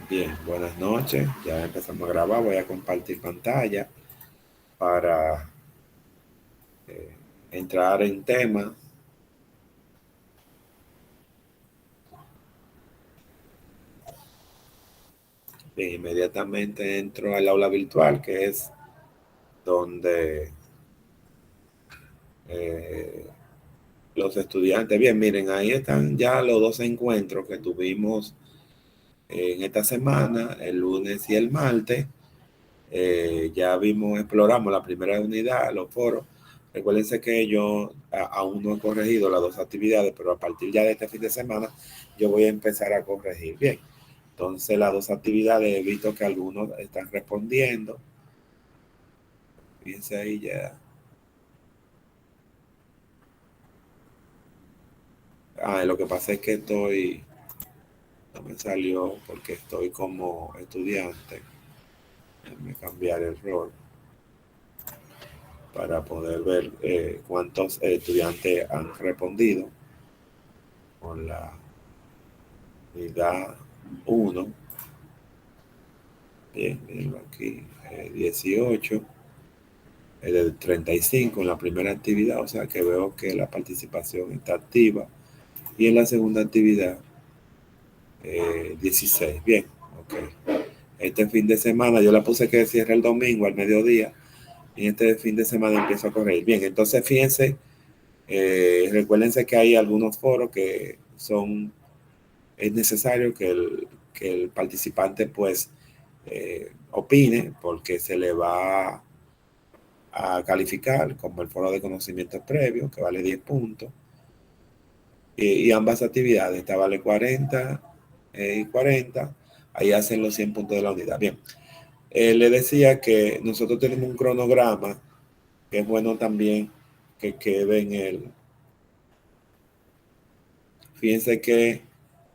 Bien, buenas noches. Ya empezamos a grabar. Voy a compartir pantalla para entrar en tema. Bien, inmediatamente entro al aula virtual, que es donde eh, los estudiantes. Bien, miren, ahí están ya los dos encuentros que tuvimos en esta semana, el lunes y el martes. Ya vimos, exploramos la primera unidad, los foros. Recuérdense que yo aún no he corregido las dos actividades, pero a partir ya de este fin de semana yo voy a empezar a corregir. Bien, entonces las dos actividades he visto que algunos están respondiendo. Fíjense ahí ya. Lo que pasa es que no me salió porque estoy como estudiante. Déjame cambiar el rol para poder ver cuántos estudiantes han respondido con la unidad 1. Bien, mirenlo aquí, 18, de 35 en la primera actividad, o sea que veo que la participación está activa. Y en la segunda actividad, 16. Bien, ok. Este fin de semana yo la puse que cierra el domingo al mediodía y este fin de semana empiezo a correr. Bien, entonces fíjense, recuérdense que hay algunos foros que es necesario que el participante pues opine porque se le va a calificar como el foro de conocimientos previos, que vale 10 puntos, y ambas actividades, esta vale 40 y 40, ahí hacen los 100 puntos de la unidad. Bien, le decía que nosotros tenemos un cronograma, que es bueno también que quede en el... Fíjense que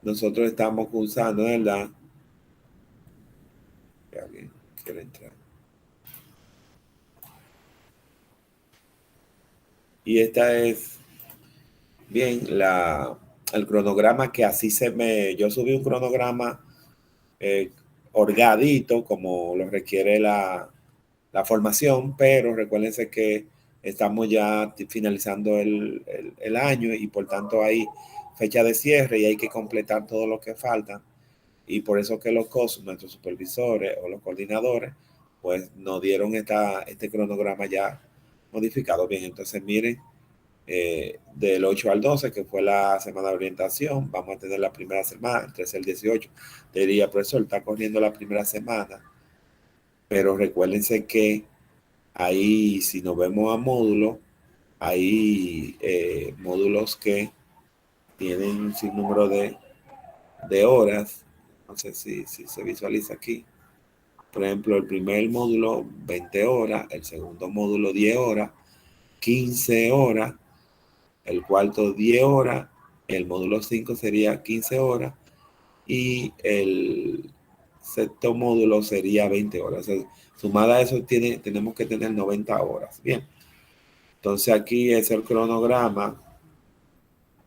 nosotros estamos usando, ¿verdad? Que alguien quiere entrar. Y esta es, bien, el cronograma que así yo subí un cronograma eh, orgadito como lo requiere la formación, pero recuérdense que estamos ya finalizando el año y por tanto hay fecha de cierre y hay que completar todo lo que falta. Y por eso que los COS, nuestros supervisores o los coordinadores, pues nos dieron este cronograma ya modificado. Bien, entonces miren, del 8 al 12, que fue la semana de orientación. Vamos a tener la primera semana, el 13 al 18. Te diría, profesor, está corriendo la primera semana, pero recuérdense que ahí, si nos vemos a módulos, hay módulos que tienen un sinnúmero de horas. No sé si se visualiza aquí. Por ejemplo, el primer módulo, 20 horas, el segundo módulo, 10 horas, 15 horas, el cuarto 10 horas, el módulo 5 sería 15 horas y el sexto módulo sería 20 horas. O sea, sumada a eso tenemos que tener 90 horas. Bien, entonces aquí es el cronograma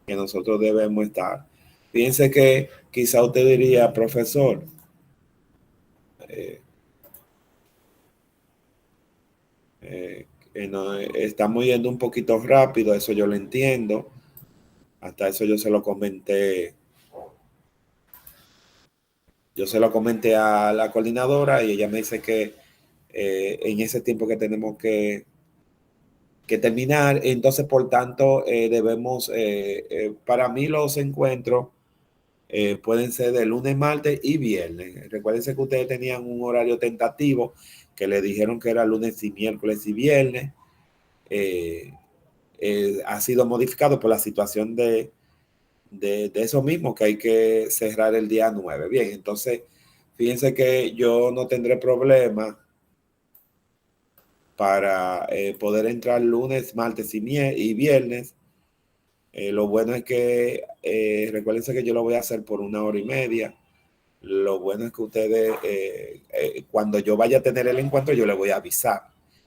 que nosotros debemos estar. Fíjense que quizá usted diría, profesor, eh, estamos yendo un poquito rápido, eso yo lo entiendo. Hasta eso yo se lo comenté a la coordinadora y ella me dice que en ese tiempo que tenemos que terminar, entonces por tanto debemos, para mí los encuentros pueden ser de lunes, martes y viernes. Recuérdense que ustedes tenían un horario tentativo que le dijeron que era lunes y miércoles y viernes. Eh, ha sido modificado por la situación de eso mismo, que hay que cerrar el día 9. Bien, entonces, fíjense que yo no tendré problema para poder entrar lunes, martes y viernes. Lo bueno es que, recuérdense que yo lo voy a hacer por 1 hora y media. Lo bueno es que ustedes, cuando yo vaya a tener el encuentro, yo les voy a avisar.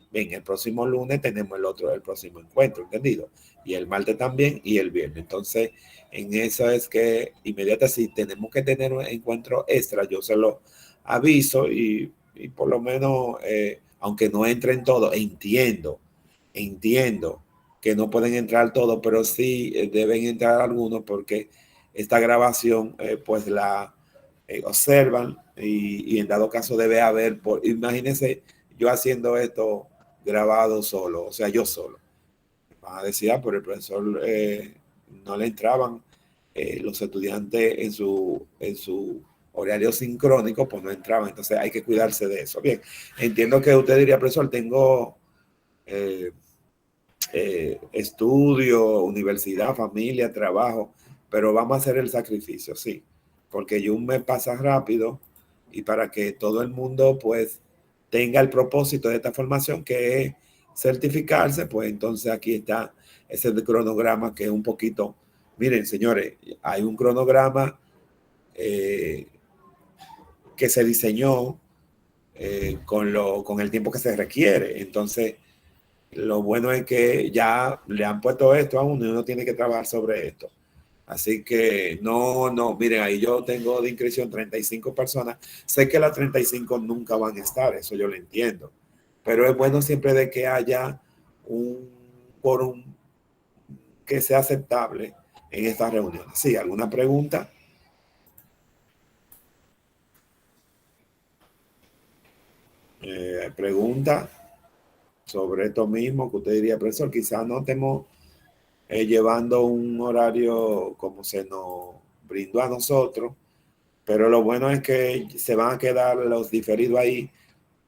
Bien, el próximo lunes tenemos el próximo encuentro, ¿entendido? Y el martes también y el viernes. Entonces, en eso es que inmediatamente si tenemos que tener un encuentro extra, yo se lo aviso y por lo menos, aunque no entren todos, entiendo que no pueden entrar todos, pero sí deben entrar algunos porque esta grabación pues la observan y en dado caso debe haber, imagínense yo haciendo esto grabado solo, o sea, yo solo. Van a decir, por el profesor no le entraban los estudiantes en su horario sincrónico, pues no entraban, entonces hay que cuidarse de eso. Bien, entiendo que usted diría, profesor, tengo eh, estudio, universidad, familia, trabajo, pero vamos a hacer el sacrificio, sí, porque yo me pasa rápido y para que todo el mundo pues tenga el propósito de esta formación que es certificarse, pues entonces aquí está ese cronograma que es un poquito, miren señores, hay un cronograma eh, que se diseñó con el tiempo que se requiere, entonces lo bueno es que ya le han puesto esto a uno y uno tiene que trabajar sobre esto. Así que miren, ahí yo tengo de inscripción 35 personas. Sé que las 35 nunca van a estar, eso yo lo entiendo. Pero es bueno siempre de que haya un quórum que sea aceptable en estas reuniones. Sí, ¿alguna pregunta? Pregunta sobre esto mismo que usted diría, profesor, quizás no estemos llevando un horario como se nos brindó a nosotros, pero lo bueno es que se van a quedar los diferidos ahí,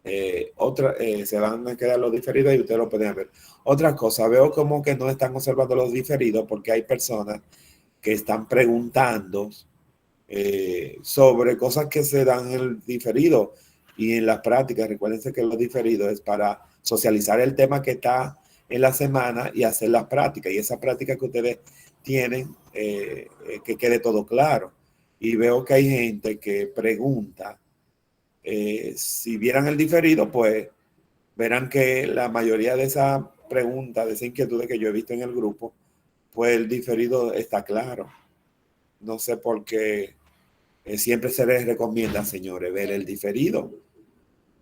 se van a quedar los diferidos y ustedes lo pueden ver. Otra cosa, veo como que no están observando los diferidos porque hay personas que están preguntando sobre cosas que se dan en el diferido y en las prácticas. Recuérdense que los diferidos es para socializar el tema que está en la semana y hacer las prácticas. Y esa práctica que ustedes tienen, que quede todo claro. Y veo que hay gente que pregunta, si vieran el diferido, pues verán que la mayoría de esas preguntas, de esas inquietudes que yo he visto en el grupo, pues el diferido está claro. No sé por qué siempre se les recomienda, señores, ver el diferido.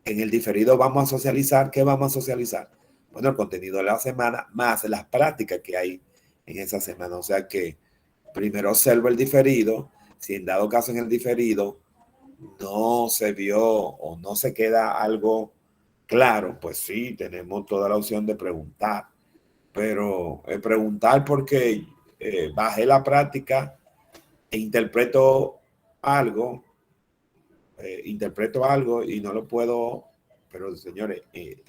En el diferido vamos a socializar. ¿Qué vamos a socializar? Bueno, el contenido de la semana más las prácticas que hay en esa semana. O sea que primero observo el diferido. Si en dado caso en el diferido no se vio o no se queda algo claro, pues sí, tenemos toda la opción de preguntar. Pero preguntar porque bajé la práctica e interpreto algo y no lo puedo, pero señores,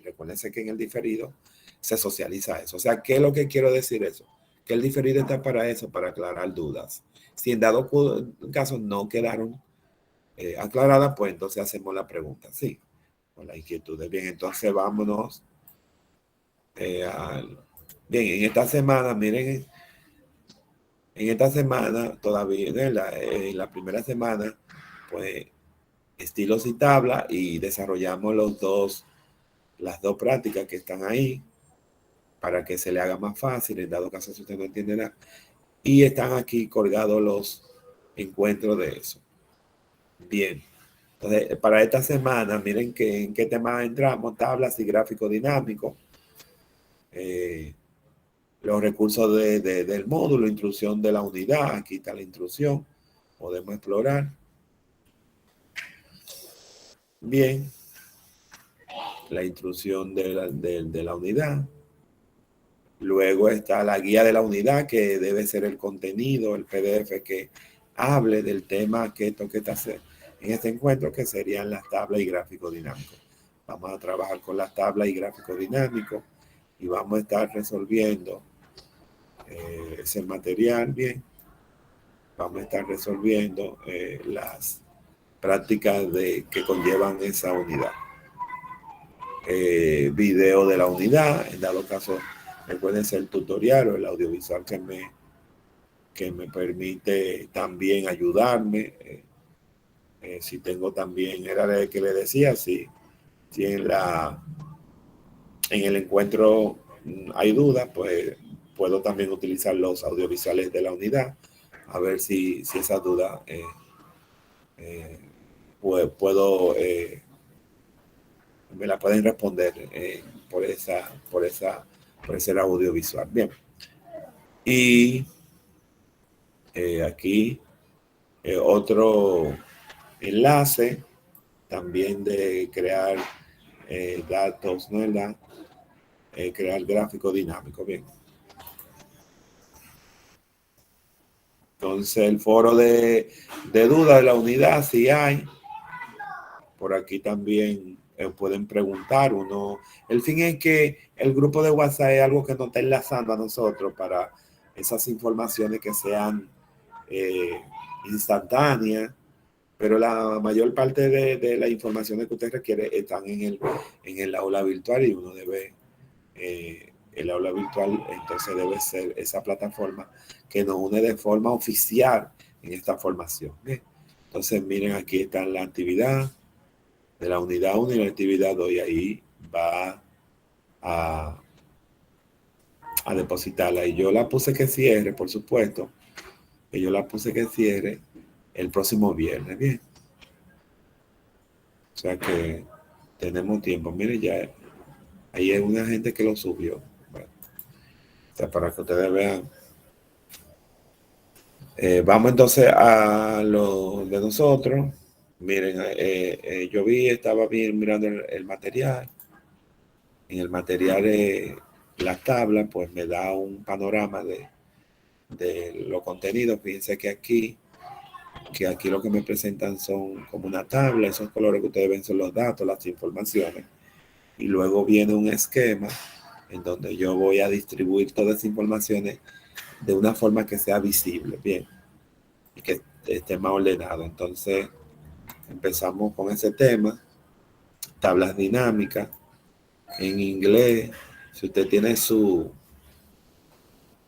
recuérdense que en el diferido se socializa eso. O sea, ¿qué es lo que quiero decir eso? Que el diferido está para eso, para aclarar dudas. Si en dado caso no quedaron aclaradas, pues entonces hacemos la pregunta, sí, con la inquietud. Bien, entonces vámonos al... Bien, en esta semana, miren, en esta semana, todavía en la primera semana, pues estilos y tabla y desarrollamos las dos prácticas que están ahí para que se le haga más fácil, en dado caso si usted no entiende nada. Y están aquí colgados los encuentros de eso. Bien. Entonces, para esta semana, miren en qué tema entramos, tablas y gráfico dinámico. Los recursos del módulo, instrucción de la unidad, aquí está la instrucción, podemos explorar. Bien, la instrucción de la unidad. Luego está la guía de la unidad, que debe ser el contenido, el PDF que hable del tema que toque hacer en este encuentro, que serían las tablas y gráficos dinámicos. Vamos a trabajar con las tablas y gráficos dinámicos y vamos a estar resolviendo ese material bien. Vamos a estar resolviendo las prácticas que conllevan esa unidad. Video de la unidad, en dado caso puede ser el tutorial o el audiovisual que me permite también ayudarme. Si tengo también, era el que le decía, si en en el encuentro hay dudas, pues puedo también utilizar los audiovisuales de la unidad, a ver si esa duda puedo, me la pueden responder por ese audiovisual. Bien. Y aquí otro enlace también de crear datos, ¿no es verdad? Crear gráfico dinámico. Bien. Entonces, el foro de duda de la unidad, si hay. Por aquí también pueden preguntar. El fin es que el grupo de WhatsApp es algo que nos está enlazando a nosotros para esas informaciones que sean instantáneas, pero la mayor parte de las informaciones que usted requiere están en el aula virtual y uno debe, el aula virtual entonces debe ser esa plataforma que nos une de forma oficial en esta formación. Bien. Entonces miren, aquí está la actividad de la unidad 1 y la actividad 2 y ahí va a depositarla. Y yo la puse que cierre, por supuesto, que yo la puse que cierre el próximo viernes. Bien. O sea que tenemos tiempo. Mire, ya ahí hay una gente que lo subió. Bueno, o sea, para que ustedes vean. Vamos entonces a lo de nosotros. Miren, yo estaba bien mirando el material. En el material la tabla, pues me da un panorama de los contenidos. Fíjense que aquí lo que me presentan son como una tabla, esos colores que ustedes ven son los datos, las informaciones. Y luego viene un esquema en donde yo voy a distribuir todas esas informaciones de una forma que sea visible, bien, y que esté más ordenado. Entonces, empezamos con ese tema, tablas dinámicas en inglés. Si usted tiene su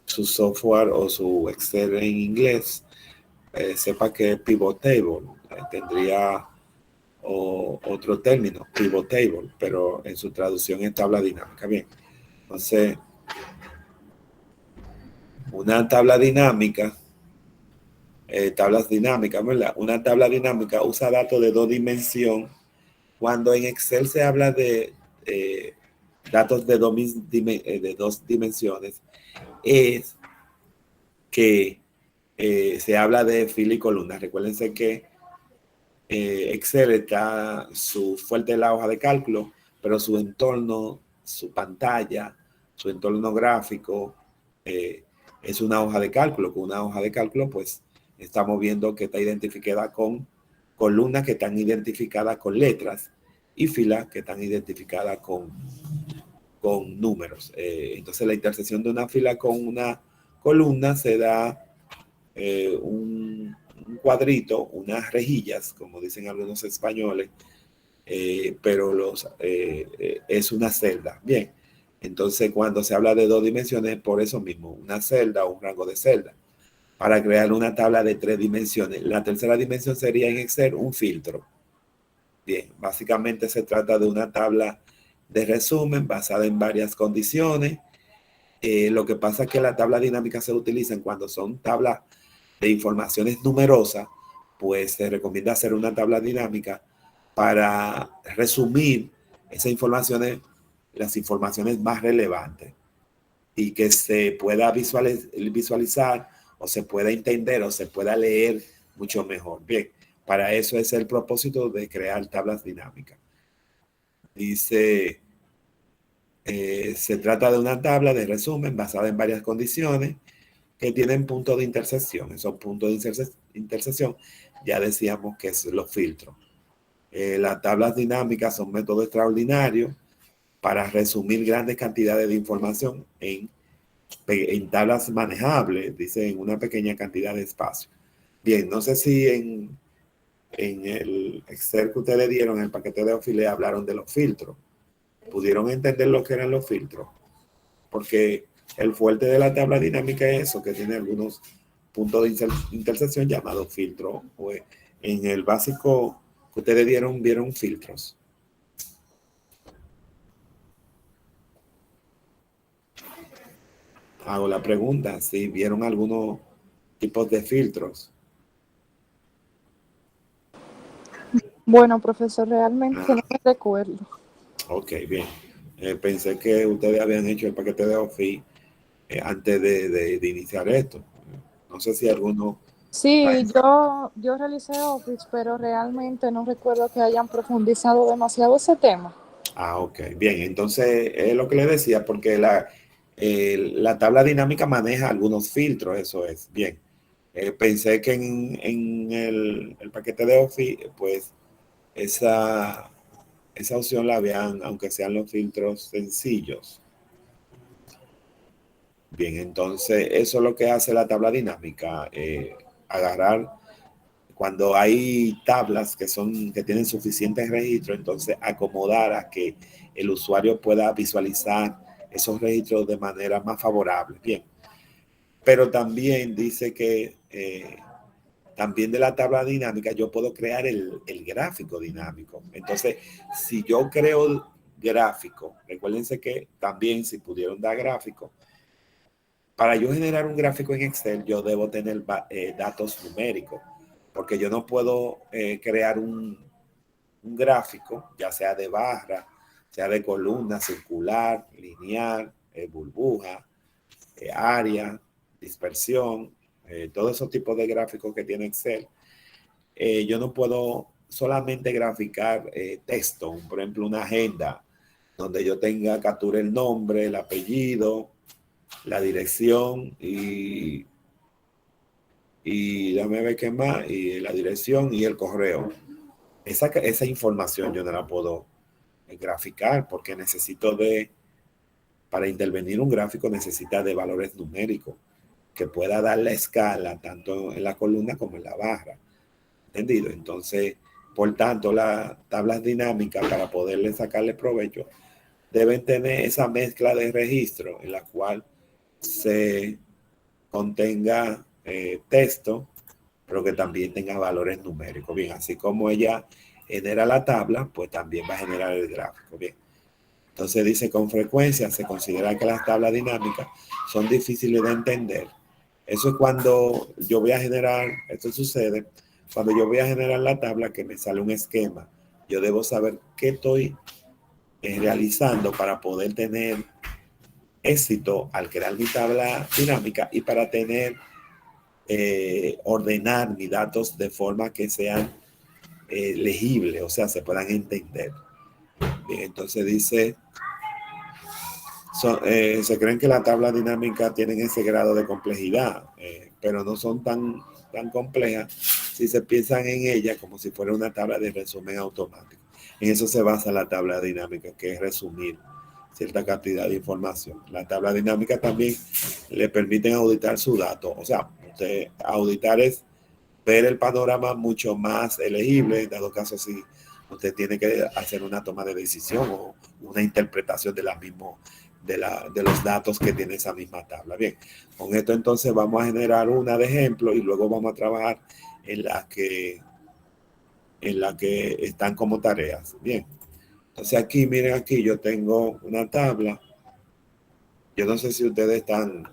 software o su Excel en inglés, sepa que pivot table tendría otro término, pivot table, pero en su traducción es tabla dinámica. Bien, entonces, una tabla dinámica, tablas dinámicas, ¿verdad? Una tabla dinámica usa datos de 2 dimensiones. Cuando en Excel se habla de datos de 2 dimensiones, es que se habla de fila y columna. Recuérdense que Excel está su fuerte en la hoja de cálculo, pero su entorno, su pantalla, su entorno gráfico es una hoja de cálculo. Con una hoja de cálculo, pues estamos viendo que está identificada con columnas que están identificadas con letras y filas que están identificadas con números. Entonces la intersección de una fila con una columna se da un cuadrito, unas rejillas, como dicen algunos españoles, pero es una celda. Bien, entonces cuando se habla de 2 dimensiones, por eso mismo, una celda o un rango de celda. Para crear una tabla de 3 dimensiones. La tercera dimensión sería en Excel un filtro. Bien, básicamente se trata de una tabla de resumen basada en varias condiciones. Lo que pasa es que la tabla dinámica se utilizan cuando son tablas de informaciones numerosas, pues se recomienda hacer una tabla dinámica para resumir esas informaciones, las informaciones más relevantes y que se pueda visualizar o se pueda entender o se pueda leer mucho mejor. Bien, para eso es el propósito de crear tablas dinámicas. Dice, se trata de una tabla de resumen basada en varias condiciones que tienen puntos de intersección. Esos puntos de intersección ya decíamos que es los filtros. Las tablas dinámicas son métodos extraordinarios para resumir grandes cantidades de información en tablas manejables, dice, en una pequeña cantidad de espacio. Bien, no sé si en el Excel que ustedes dieron, en el paquete de Office, hablaron de los filtros. ¿Pudieron entender lo que eran los filtros? Porque el fuerte de la tabla dinámica es eso, que tiene algunos puntos de intersección llamados filtros. Pues en el básico que ustedes dieron, vieron filtros. hago la pregunta, si vieron algunos tipos de filtros. Bueno, profesor, realmente no Ah, me recuerdo. ok, bien. Pensé que ustedes habían hecho el paquete de Office antes de iniciar esto. No sé si alguno... Sí, yo realicé Office, pero realmente no recuerdo que hayan profundizado demasiado ese tema. Ah, ok, bien. Entonces, es lo que le decía, porque la tabla dinámica maneja algunos filtros, eso es. Bien. Pensé que en el paquete de Office, pues esa, esa opción la habían, aunque sean los filtros sencillos. Bien, entonces eso es lo que hace la tabla dinámica, agarrar cuando hay tablas que tienen suficientes registros, entonces acomodar a que el usuario pueda visualizar esos registros de manera más favorable. Bien, pero también dice que también de la tabla dinámica yo puedo crear el gráfico dinámico. Entonces, si yo creo gráfico, recuérdense que también si pudieron dar gráfico, para yo generar un gráfico en Excel, yo debo tener datos numéricos, porque yo no puedo crear un gráfico, ya sea de barra, sea de columna, circular, lineal, burbuja, área, dispersión, todos esos tipos de gráficos que tiene Excel. Yo no puedo solamente graficar texto, por ejemplo, una agenda donde yo tenga, capture el nombre, el apellido, la dirección y déjame ver qué más, y la dirección y el correo. Esa información yo no la puedo graficar porque para intervenir un gráfico necesita de valores numéricos que pueda dar la escala tanto en la columna como en la barra. ¿Entendido? Entonces, por tanto, las tablas dinámicas para poderle sacarle provecho deben tener esa mezcla de registro en la cual se contenga texto, pero que también tenga valores numéricos. Bien, así como ella genera la tabla, pues también va a generar el gráfico. Bien, entonces dice, con frecuencia se considera que las tablas dinámicas son difíciles de entender. Eso es cuando yo voy a generar, esto sucede, cuando yo voy a generar la tabla que me sale un esquema. Yo debo saber qué estoy realizando para poder tener éxito al crear mi tabla dinámica y para tener ordenar mis datos de forma que sean legibles, o sea, se puedan entender. Bien, entonces dice, se creen que la tabla dinámica tienen ese grado de complejidad, pero no son tan complejas si se piensan en ella como si fuera una tabla de resumen automático. En eso se basa la tabla dinámica, que es resumir cierta cantidad de información. La tabla dinámica también le permiten auditar su dato. O sea, usted auditar es ver el panorama mucho más elegible, en dado caso si usted tiene que hacer una toma de decisión o una interpretación de los datos que tiene esa misma tabla. Bien, con esto entonces vamos a generar una de ejemplo y luego vamos a trabajar en la que están como tareas. Bien, entonces aquí, miren aquí, yo tengo una tabla. Yo no sé si ustedes están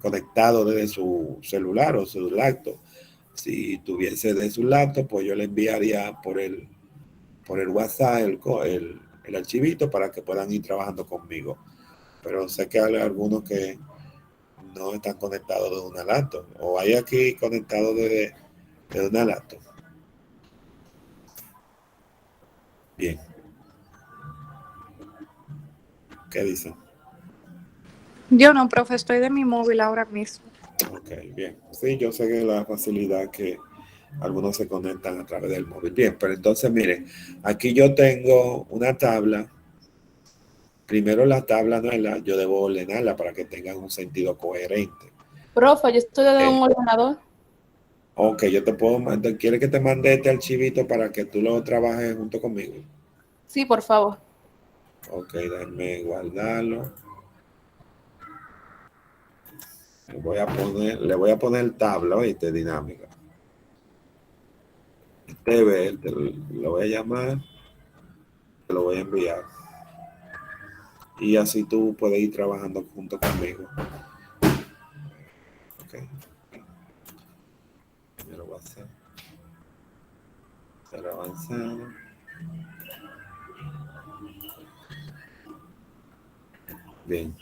conectados desde su celular o su laptop. Si tuviese de su laptop, pues yo le enviaría por el WhatsApp el archivito para que puedan ir trabajando conmigo. Pero sé que hay algunos que no están conectados de una laptop. O hay aquí conectados de una laptop. Bien, ¿qué dicen? Yo no, profe, estoy de mi móvil ahora mismo. Ok, bien. Sí, yo sé que la facilidad que algunos se conectan a través del móvil. Bien, pero entonces miren, aquí yo tengo una tabla. Primero la tabla, no es yo debo ordenarla para que tengan un sentido coherente. Profe, yo estoy de Eh, un ordenador. ok, yo te puedo mandar, ¿quieres que te mande este archivito para que tú lo trabajes junto conmigo? Sí, por favor. Ok, déjame guardarlo. Le voy a poner tabla, ¿oíste? Dinámica. Lo voy a llamar, te lo voy a enviar. y así tú puedes ir trabajando junto conmigo. Ok. Yo lo voy a hacer. Estar avanzando. Bien.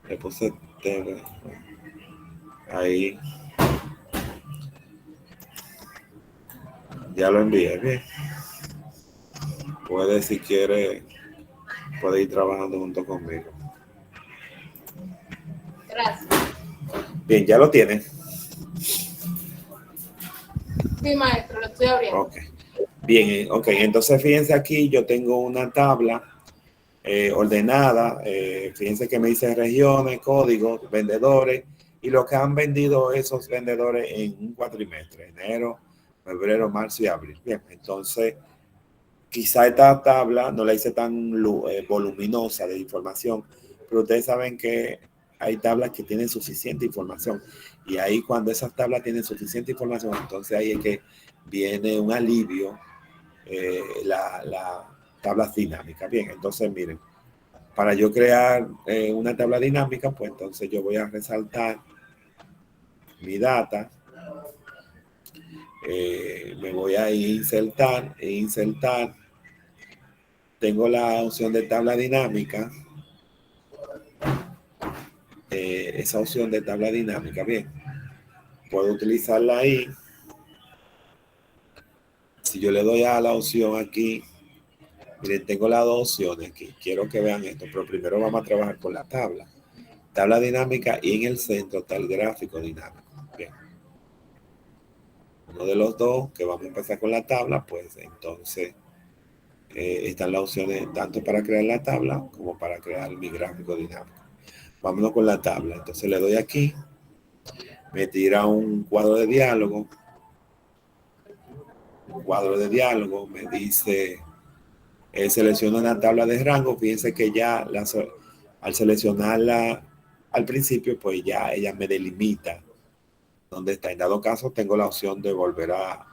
Le puse TV. Ahí. Ya lo envié. Bien. Puede, si quiere, puede ir trabajando junto conmigo. Gracias. Bien, ya lo tiene. Sí, maestro, lo estoy abriendo. Ok. Bien, ok. Entonces, fíjense aquí, yo tengo una tabla ordenada. Fíjense que me dice regiones, códigos, vendedores y lo que han vendido esos vendedores en un cuatrimestre: enero, febrero, marzo y abril. Bien, entonces quizá esta tabla no la hice tan voluminosa de información, pero ustedes saben que hay tablas que tienen suficiente información, y ahí cuando esas tablas tienen suficiente información, entonces ahí es que viene un alivio, la tabla dinámica. Bien, entonces miren, para yo crear una tabla dinámica, pues entonces yo voy a resaltar mi data, me voy a insertar e insertar. Tengo la opción de tabla dinámica, esa opción de tabla dinámica. Bien, puedo utilizarla ahí. Si yo le doy a la opción aquí, miren, tengo las dos opciones aquí. Quiero que vean esto, pero primero vamos a trabajar con la tabla dinámica, y en el centro está el gráfico dinámico. Bien, uno de los dos que vamos a empezar con la tabla, pues entonces están las opciones tanto para crear la tabla como para crear mi gráfico dinámico. Vámonos con la tabla. Entonces le doy aquí, me tira un cuadro de diálogo. Me dice, selecciona una tabla de rango. Fíjense que ya al seleccionarla al principio, pues ya ella me delimita dónde está. En dado caso, tengo la opción de volver a,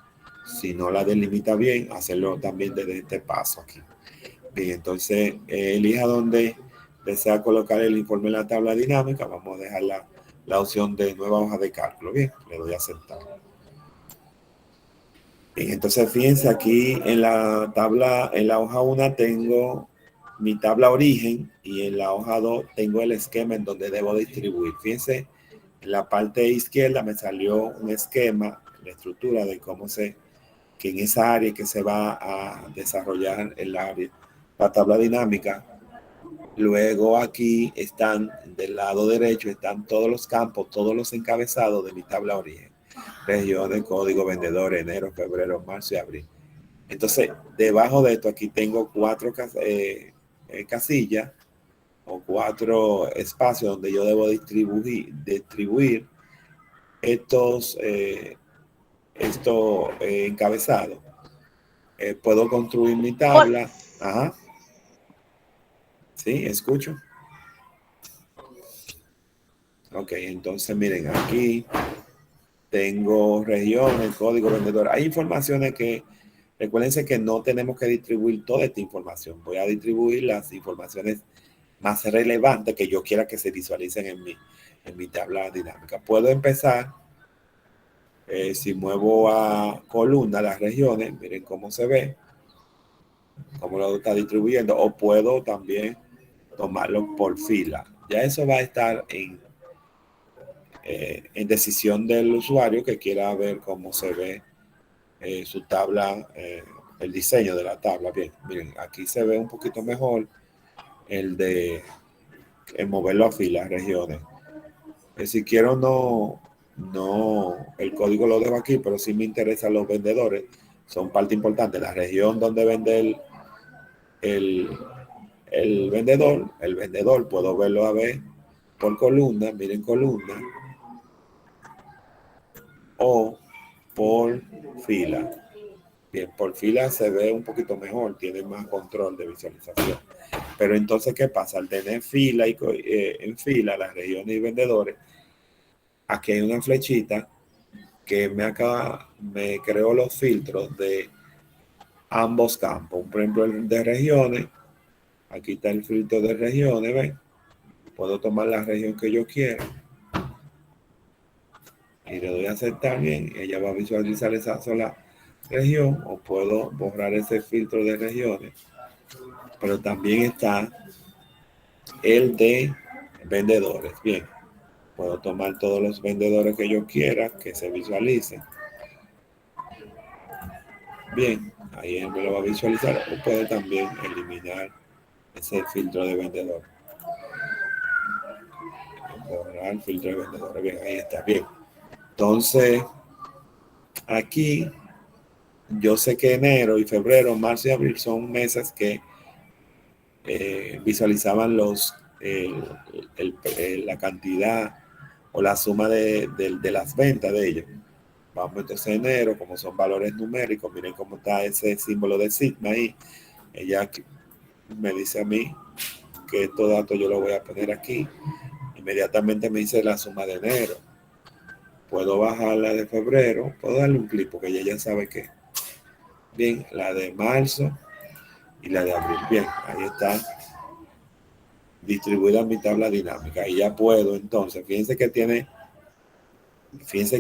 si no la delimita bien, hacerlo también desde este paso aquí. Bien, entonces elija dónde desea colocar el informe en la tabla dinámica. Vamos a dejar la opción de nueva hoja de cálculo. Bien, le doy a aceptar. Bien, entonces fíjense aquí en la tabla, en la hoja 1 tengo mi tabla origen, y en la hoja 2 tengo el esquema en donde debo distribuir. Fíjense, en la parte izquierda me salió un esquema, la estructura de que en esa área que se va a desarrollar la tabla dinámica. Luego aquí están, del lado derecho, están todos los campos, todos los encabezados de mi tabla origen: regiones, código, vendedor, enero, febrero, marzo y abril. Entonces, debajo de esto aquí tengo cuatro casillas o cuatro espacios donde yo debo distribuir estos encabezados. Puedo construir mi tabla. Ajá. Sí, escucho. Ok, entonces miren, aquí tengo regiones, código, vendedor. Hay informaciones que, recuérdense que no tenemos que distribuir toda esta información. Voy a distribuir las informaciones más relevantes que yo quiera que se visualicen en mi tabla dinámica. Puedo empezar, si muevo a columna las regiones, miren cómo se ve, cómo lo está distribuyendo, o puedo también tomarlo por fila. Ya eso va a estar en decisión del usuario que quiera ver cómo se ve su tabla, el diseño de la tabla. Bien, miren, aquí se ve un poquito mejor el de moverlo a filas, regiones. Si quiero no, el código lo dejo aquí, pero sí me interesan los vendedores, son parte importante. La región donde vende el vendedor puedo verlo a ver por columna, miren, columna, o por fila. Bien, por fila se ve un poquito mejor, tiene más control de visualización. Pero entonces, ¿qué pasa? Al tener fila en fila las regiones y vendedores, aquí hay una flechita que me creó los filtros de ambos campos. Por ejemplo, el de regiones, Aquí está el filtro de regiones, ¿ven? Puedo tomar la región que yo quiera. Y le doy a aceptar bien. Ella va a visualizar esa sola región. O puedo borrar ese filtro de regiones. Pero también está el de vendedores. Bien. Puedo tomar todos los vendedores que yo quiera que se visualicen. Bien, ahí él me lo va a visualizar. O puedo también eliminar ese filtro de vendedor. Borrar el filtro de vendedores. Bien, ahí está. Bien. Entonces, aquí yo sé que enero y febrero, marzo y abril son meses que visualizaban la cantidad o la suma de las ventas de ellos. Vamos entonces a enero, como son valores numéricos, miren cómo está ese símbolo de sigma ahí. Ella me dice a mí que estos datos yo los voy a poner aquí. Inmediatamente me dice la suma de enero. Puedo bajar la de febrero, puedo darle un clic porque ella ya sabe que. Bien, la de marzo y la de abril. Bien, ahí está distribuida mi tabla dinámica. Y ya puedo entonces, fíjense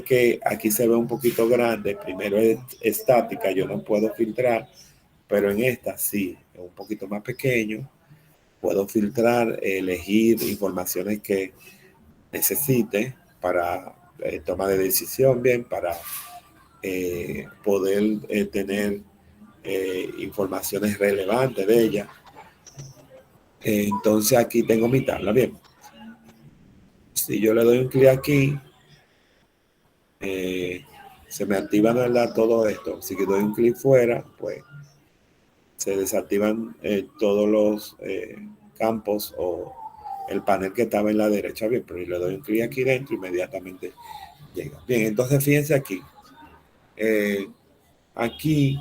que aquí se ve un poquito grande. Primero es estática, yo no puedo filtrar, pero en esta sí, es un poquito más pequeño. Puedo filtrar, elegir informaciones que necesite para toma de decisión, bien, para poder tener informaciones relevantes de ella. Entonces aquí tengo mi tabla, bien. Si yo le doy un clic aquí, se me activa, ¿verdad?, todo esto. Si doy un clic fuera, pues se desactivan todos los campos o el panel que estaba en la derecha. Bien, pero si le doy un clic aquí dentro, inmediatamente llega. Bien, entonces fíjense aquí. Aquí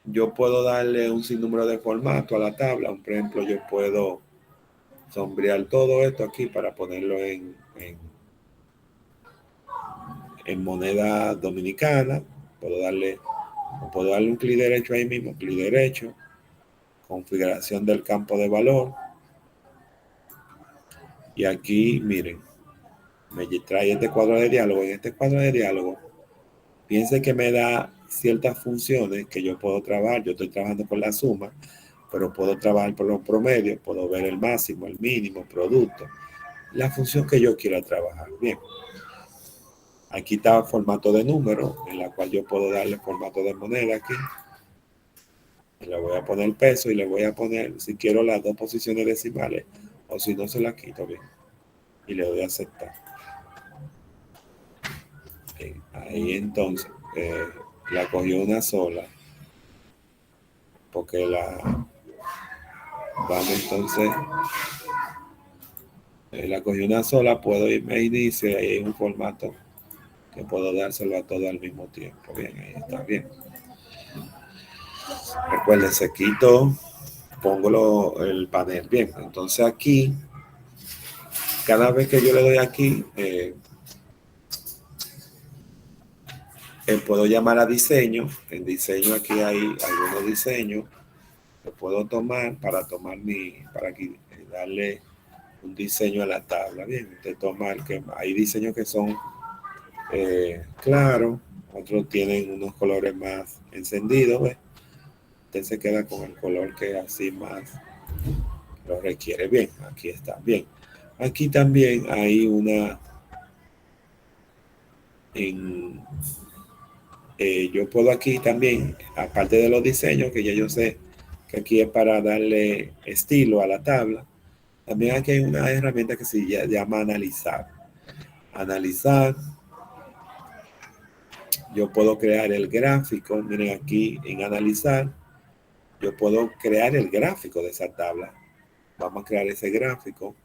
yo puedo darle un sinnúmero de formato a la tabla. Por ejemplo, yo puedo sombrear todo esto aquí para ponerlo en moneda dominicana. Puedo darle un clic derecho ahí mismo, clic derecho, configuración del campo de valor. Y aquí, miren, me trae este cuadro de diálogo. En este cuadro de diálogo, piense que me da ciertas funciones que yo puedo trabajar. Yo estoy trabajando con la suma, pero puedo trabajar por los promedios, puedo ver el máximo, el mínimo, producto, la función que yo quiera trabajar. Bien. Aquí está formato de número, en la cual yo puedo darle formato de moneda aquí. Y le voy a poner el peso y le voy a poner, si quiero, las dos posiciones decimales, o si no, se las quito, bien. Y le doy a aceptar. Bien, ahí entonces, la cogió una sola, porque vamos entonces, la cogió una sola, puedo irme a inicio, y ahí hay un formato que puedo dárselo a todo al mismo tiempo. Bien, ahí está, bien. Recuérdense, quito, pongo el panel. Bien, entonces aquí, cada vez que yo le doy aquí, puedo llamar a diseño. En diseño aquí hay algunos diseños que puedo tomar para aquí, darle un diseño a la tabla. Bien, usted toma que hay diseños que son claros, otros tienen unos colores más encendidos, ¿ves? Usted se queda con el color que así más lo requiere. Bien, aquí está. Bien, aquí también hay yo puedo aquí también, aparte de los diseños, que ya yo sé que aquí es para darle estilo a la tabla, también aquí hay una herramienta que se llama analizar. Analizar, yo puedo crear el gráfico. Miren aquí en analizar, yo puedo crear el gráfico de esa tabla. Vamos a crear ese gráfico.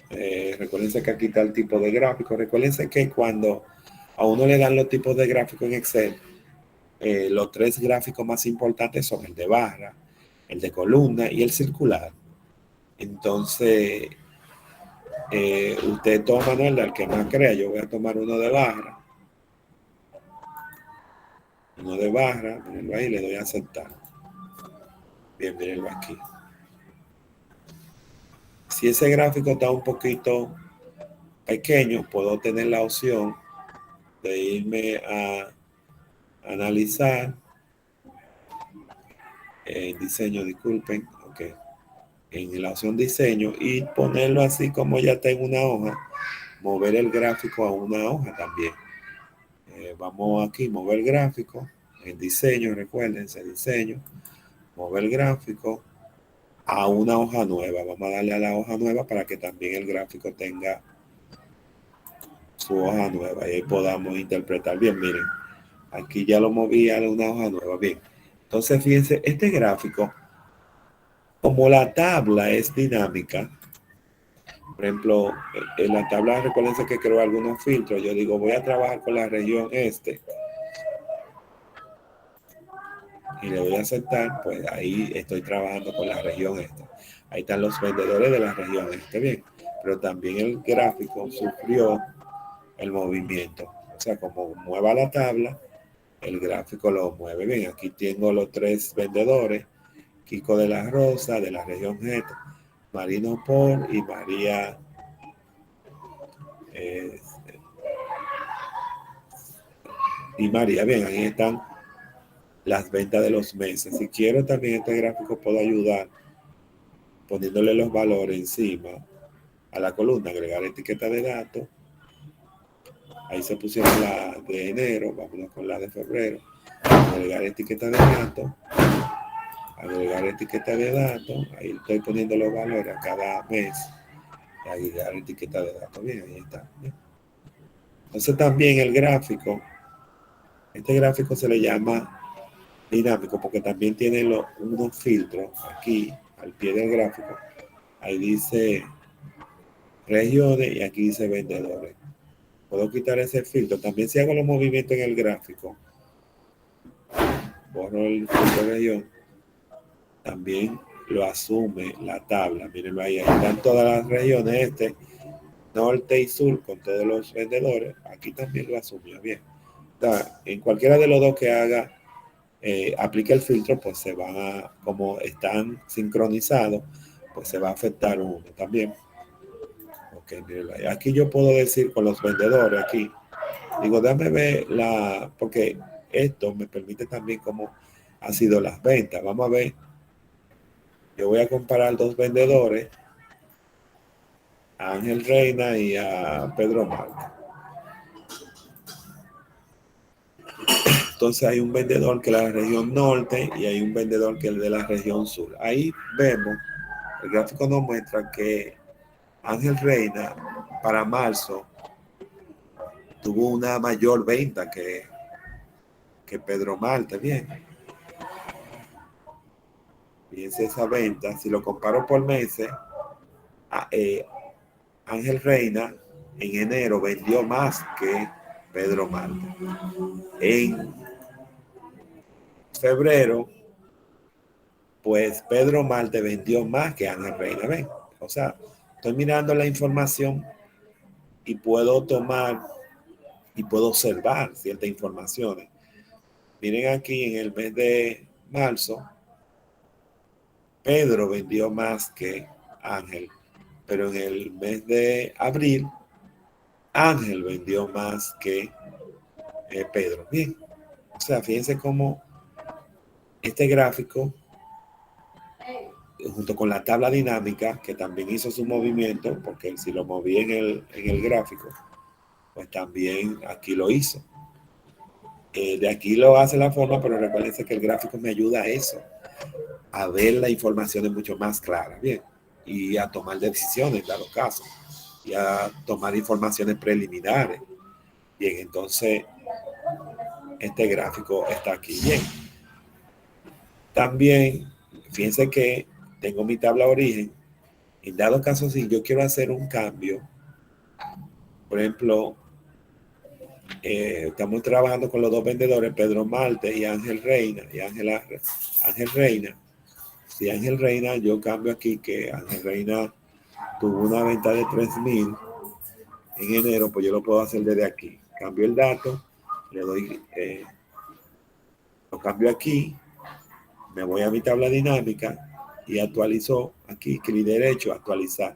Recuérdense que aquí está el tipo de gráfico. Recuérdense que cuando a uno le dan los tipos de gráfico en Excel, los tres gráficos más importantes son el de barra, el de columna y el circular. Entonces, usted toma, ¿no?, el que más crea. Yo voy a tomar uno de barra. Ponerlo ahí, le doy a aceptar. Bien, mírenlo aquí. Si ese gráfico está un poquito pequeño, puedo tener la opción de irme a analizar en diseño, disculpen, ok, en la opción diseño y ponerlo así como ya está en una hoja, mover el gráfico a una hoja también. Vamos aquí, mover gráfico, en diseño, recuérdense, diseño, mover gráfico a una hoja nueva. Vamos a darle a la hoja nueva para que también el gráfico tenga su hoja nueva y ahí podamos interpretar bien. Miren, aquí ya lo moví a una hoja nueva. Bien, entonces fíjense, este gráfico, como la tabla es dinámica, por ejemplo, en la tabla, recuérdense que creo algunos filtros. Yo digo, voy a trabajar con la región este y le doy a aceptar, pues ahí estoy trabajando con la región este. Ahí están los vendedores de la región este, bien. Pero también el gráfico sufrió el movimiento. O sea, como mueva la tabla, el gráfico lo mueve bien. Aquí tengo los 3 vendedores: Kiko de la Rosa, de la región G, Marino Paul y María y María. Bien, ahí están las ventas de los meses. Si quiero también este gráfico puedo ayudar poniéndole los valores encima a la columna, agregar etiqueta de datos. Ahí se pusieron la de enero, vámonos con la de febrero, agregar etiqueta de datos, agregar etiqueta de datos, ahí estoy poniendo los valores a cada mes, y agregar etiqueta de datos. Bien, ahí está. Bien. Entonces también el gráfico, este gráfico se le llama dinámico porque también tiene unos filtros aquí al pie del gráfico. Ahí dice regiones y aquí dice vendedores. Puedo quitar ese filtro. También si hago los movimientos en el gráfico, borro el filtro de región, también lo asume la tabla. Mírenlo ahí, ahí están todas las regiones, norte y sur, con todos los vendedores. Aquí también lo asumió bien. En cualquiera de los dos que haga, aplique el filtro, pues se van a, como están sincronizados, pues se va a afectar uno también. Ok, mírenlo ahí. Aquí yo puedo decir con los vendedores, aquí, digo, déjame ver porque esto me permite también cómo han sido las ventas. Vamos a ver. Yo voy a comparar 2 vendedores, a Ángel Reina y a Pedro Marca. Entonces hay un vendedor que es de la región norte y hay un vendedor que es de la región sur. Ahí vemos, el gráfico nos muestra que Ángel Reina para marzo tuvo una mayor venta que Pedro Marta. Bien. Fíjense esa venta. Si lo comparo por meses, Ángel Reina en enero vendió más que Pedro Marta. En febrero, pues Pedro Marte vendió más que Ángel Reina. ¿Ven? O sea, estoy mirando la información y puedo tomar y puedo observar ciertas informaciones. Miren aquí en el mes de marzo, Pedro vendió más que Ángel, pero en el mes de abril, Ángel vendió más que Pedro. Bien, o sea, fíjense cómo este gráfico, junto con la tabla dinámica, que también hizo su movimiento, porque si lo moví en el gráfico, pues también aquí lo hizo. De aquí lo hace la forma, pero recuerden que el gráfico me ayuda a eso, a ver la información mucho más clara, bien, y a tomar decisiones en dado caso, y a tomar informaciones preliminares. Bien, entonces este gráfico está aquí. Bien. También, fíjense que tengo mi tabla origen. En dado caso, si yo quiero hacer un cambio, por ejemplo, estamos trabajando con los 2 vendedores, Pedro Marte y Ángel Reina, Ángel Reina. Si Ángel Reina, yo cambio aquí que Ángel Reina tuvo una venta de 3,000 en enero, pues yo lo puedo hacer desde aquí. Cambio el dato, le doy, lo cambio aquí Me voy a mi tabla dinámica y actualizó aquí, clic derecho, actualizar.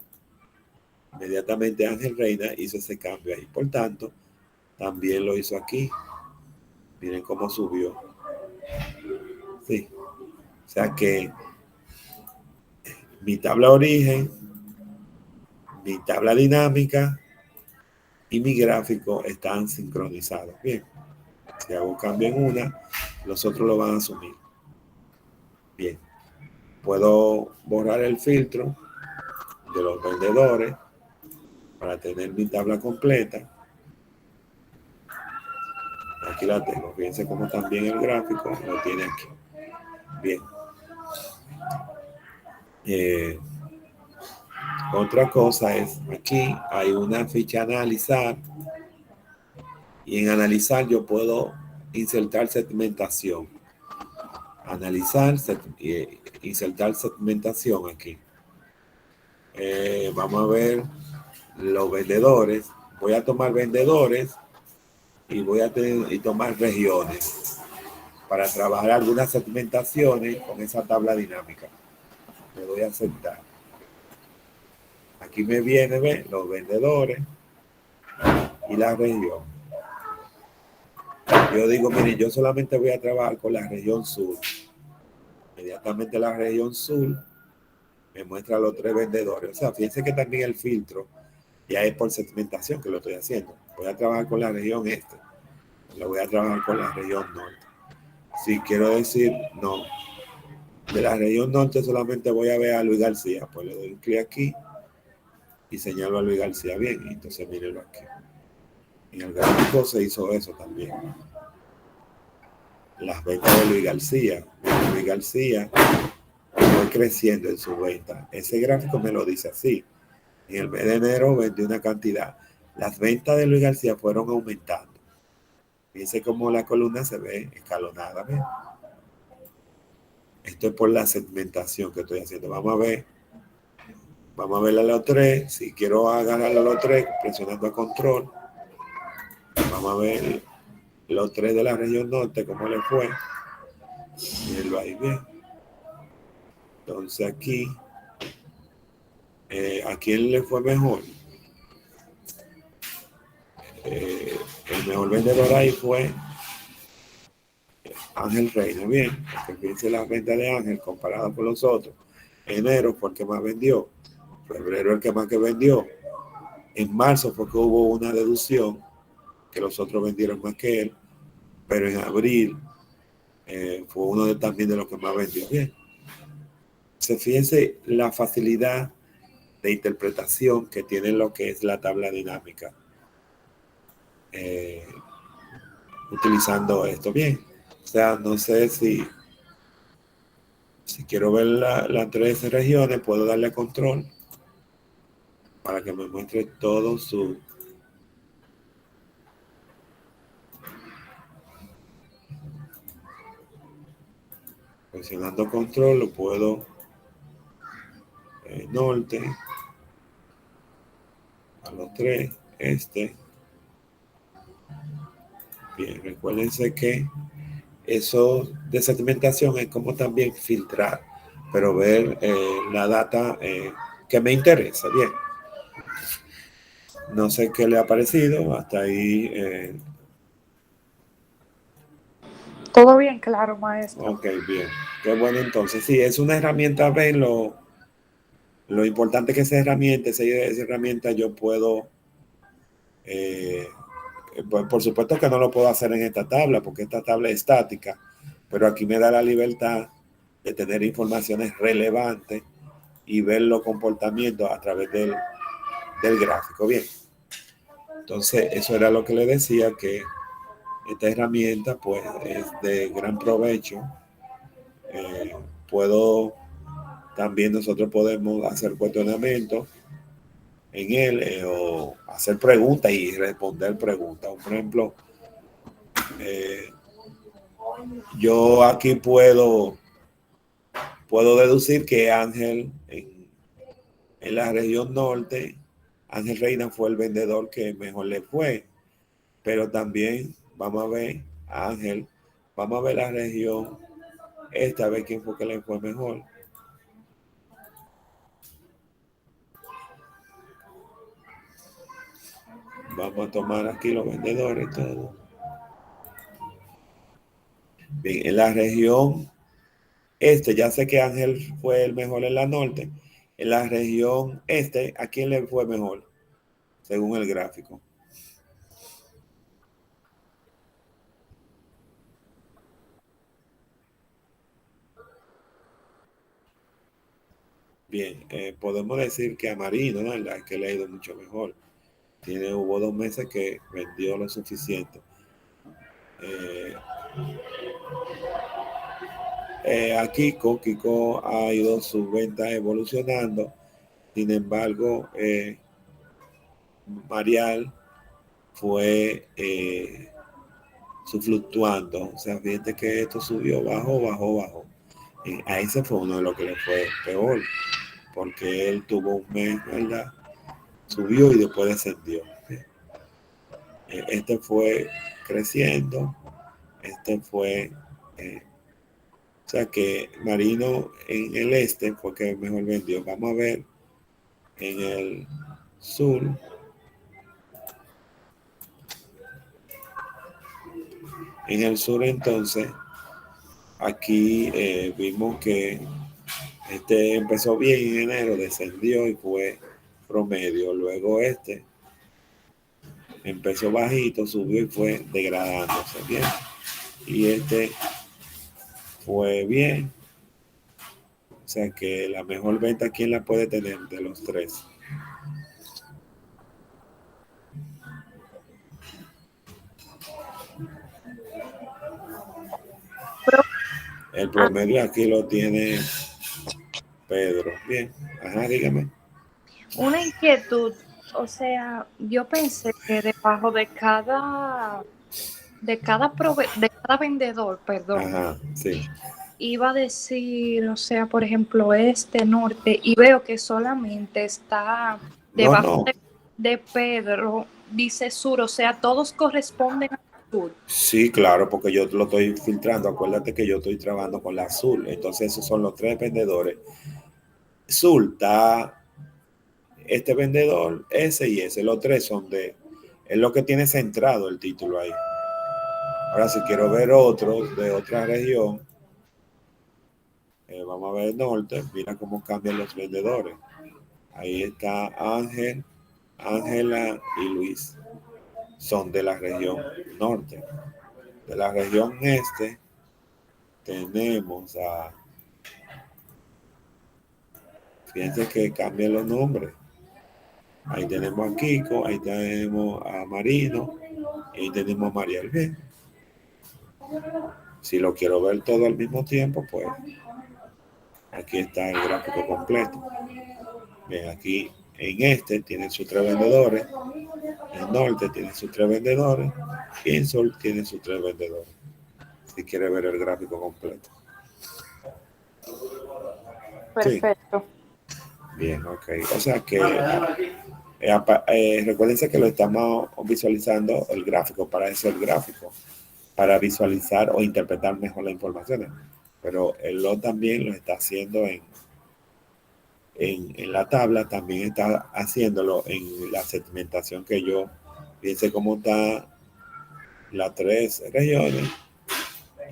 Inmediatamente Ángel Reina hizo ese cambio ahí. Por tanto, también lo hizo aquí. Miren cómo subió. Sí. O sea que mi tabla origen, mi tabla dinámica y mi gráfico están sincronizados. Bien. Si hago cambio en una, los otros lo van a asumir. Bien. Puedo borrar el filtro de los vendedores para tener mi tabla completa. Aquí la tengo. Fíjense cómo también el gráfico lo tiene aquí. Bien. Otra cosa es, aquí hay una ficha analizar y en analizar yo puedo insertar segmentación. Analizar, insertar segmentación aquí. Vamos a ver los vendedores. Voy a tomar vendedores y voy a tomar regiones para trabajar algunas segmentaciones con esa tabla dinámica. Le doy a aceptar. Aquí me viene, ¿ven? Los vendedores y la región. Yo digo, mire, yo solamente voy a trabajar con la región sur. Inmediatamente la región sur me muestra los 3 vendedores. O sea, fíjense que también el filtro ya es por segmentación que lo estoy haciendo. Voy a trabajar con la región este. Lo voy a trabajar con la región norte. Si quiero decir, no, de la región norte solamente voy a ver a Luis García. Pues le doy un clic aquí y señalo a Luis García bien. Entonces mírenlo aquí. En el gráfico se hizo eso también. Las ventas de Luis García. Luis García fue creciendo en su venta. Ese gráfico me lo dice así. En el mes de enero vendió una cantidad. Las ventas de Luis García fueron aumentando. Fíjense cómo la columna se ve escalonada. ¿Ven? Esto es por la segmentación que estoy haciendo. Vamos a ver. Vamos a ver a los 3. Si quiero agarrar a los 3, presionando a control. Vamos a ver los 3 de la región norte, cómo le fue. Mírenlo ahí bien. Entonces aquí, ¿a quién le fue mejor? El mejor vendedor ahí fue Ángel Reina. Bien, porque fíjense la venta de Ángel comparada con los otros. Enero fue el que más vendió. Febrero el que más que vendió. En marzo fue que hubo una deducción, que los otros vendieron más que él. Pero en abril fue uno también de los que más vendió. Bien. Fíjense la facilidad de interpretación que tiene lo que es la tabla dinámica. Utilizando esto. Bien. O sea, no sé si quiero ver las 13 regiones, puedo darle control para que me muestre todo su... Presionando control lo puedo norte a los 3, este. Bien, recuérdense que eso de segmentación es como también filtrar, pero ver la data que me interesa. Bien. No sé qué le ha parecido hasta ahí. Todo bien claro, maestro. Ok, bien. Qué bueno entonces. Sí, es una herramienta, ven lo importante que esa herramienta yo puedo, pues, por supuesto que no lo puedo hacer en esta tabla, porque esta tabla es estática, pero aquí me da la libertad de tener informaciones relevantes y ver los comportamientos a través del gráfico. Bien. Entonces, eso era lo que le decía, que esta herramienta pues es de gran provecho. También nosotros podemos hacer cuestionamientos en él o hacer preguntas y responder preguntas. Por ejemplo, yo aquí puedo deducir que Ángel en la región norte, Ángel Reina fue el vendedor que mejor le fue, pero también vamos a ver a Ángel, vamos a ver la región esta vez quién fue que le fue mejor. Vamos a tomar aquí los vendedores todos. Bien, en la región este, ya sé que Ángel fue el mejor en la norte. En la región este, ¿a quién le fue mejor? Según el gráfico. Bien, podemos decir que a Marino, ¿no? El que le ha ido mucho mejor. Hubo 2 meses que vendió lo suficiente. A Kiko ha ido sus ventas evolucionando. Sin embargo, Marial fue fluctuando. O sea, fíjate que esto subió, bajó. A ese fue uno de los que le fue peor, porque él tuvo un mes, ¿verdad? Subió y después descendió. Este fue creciendo, este fue, o sea que Marino en el este fue que mejor vendió. Vamos a ver en el sur. En el sur entonces, aquí vimos que este empezó bien en enero, descendió y fue promedio. Luego este empezó bajito, subió y fue degradándose bien. Y este fue bien. O sea que la mejor venta, ¿quién la puede tener de los tres? El promedio aquí lo tiene Pedro. Bien. Ajá, dígame. Una inquietud, o sea, yo pensé que debajo de cada vendedor, perdón, Ajá, sí. iba a decir, o sea, por ejemplo, este, norte, y veo que solamente está debajo No. de Pedro, dice sur, o sea, todos corresponden al sur. Sí, claro, porque yo lo estoy filtrando. Acuérdate que yo estoy trabajando con la azul. Entonces, esos son los 3 vendedores. Azul está este vendedor, ese y ese. Los 3 son es lo que tiene centrado el título ahí. Ahora, si quiero ver otros de otra región, vamos a ver el norte. Mira cómo cambian los vendedores. Ahí está Ángel, Ángela y Luis. Son de la región norte. De la región este tenemos a... Fíjense que cambian los nombres. Ahí tenemos a Kiko, ahí tenemos a Marino, y ahí tenemos a María Elvin. Si lo quiero ver todo al mismo tiempo, pues aquí está el gráfico completo. Bien, aquí en este tienen sus 3 vendedores, en norte tiene sus 3 vendedores, y en sur tiene sus 3 vendedores. Si quiere ver el gráfico completo. Perfecto. Sí. Bien, ok. O sea que recuérdense que lo estamos visualizando el gráfico, para eso el gráfico, para visualizar o interpretar mejor las informaciones. Pero el LOT también lo está haciendo en la tabla, también está haciéndolo en la segmentación que yo piense cómo está las 3 regiones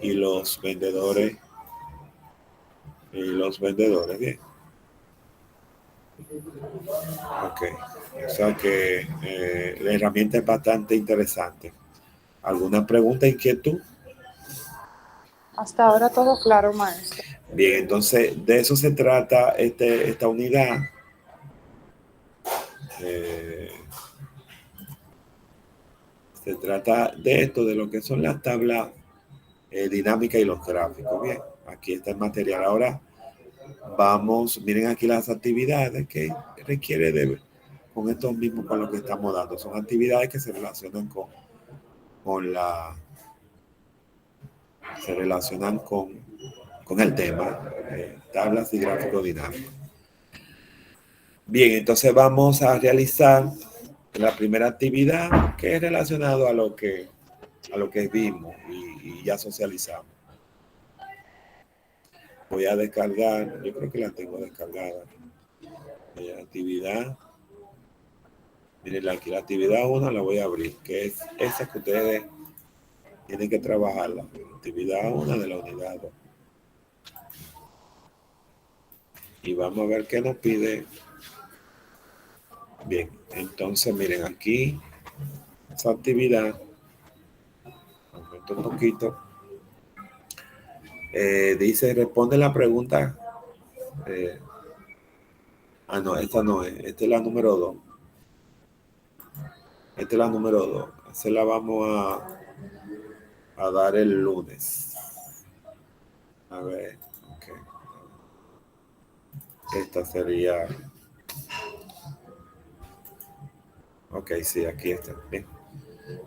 y los vendedores. Bien. Ok. O sea que la herramienta es bastante interesante. ¿Alguna pregunta, inquietud? Hasta ahora todo claro, maestro. Bien, entonces de eso se trata esta unidad. Se trata de esto, de lo que son las tablas dinámicas y los gráficos. Bien, aquí está el material. Ahora vamos, miren aquí las actividades que requiere con esto mismo, con lo que estamos dando. Son actividades que se relacionan con el tema, tablas y gráficos dinámicos. Bien, entonces vamos a realizar la primera actividad, que es relacionado a lo que vimos y ya socializamos. voy a descargar, yo creo que la tengo descargada. Actividad. Miren, aquí la actividad 1 la voy a abrir, que es esa que ustedes tienen que trabajarla. Actividad 1 de la unidad 2. Y vamos a ver qué nos pide. Bien, entonces miren aquí, esa actividad, aumento un poquito, dice, responde la pregunta. No, esta no es, esta es la número 2. Esta es la número 2. Esa la vamos a dar el lunes. A ver, ok. Esta sería... Ok, sí, aquí está. Bien.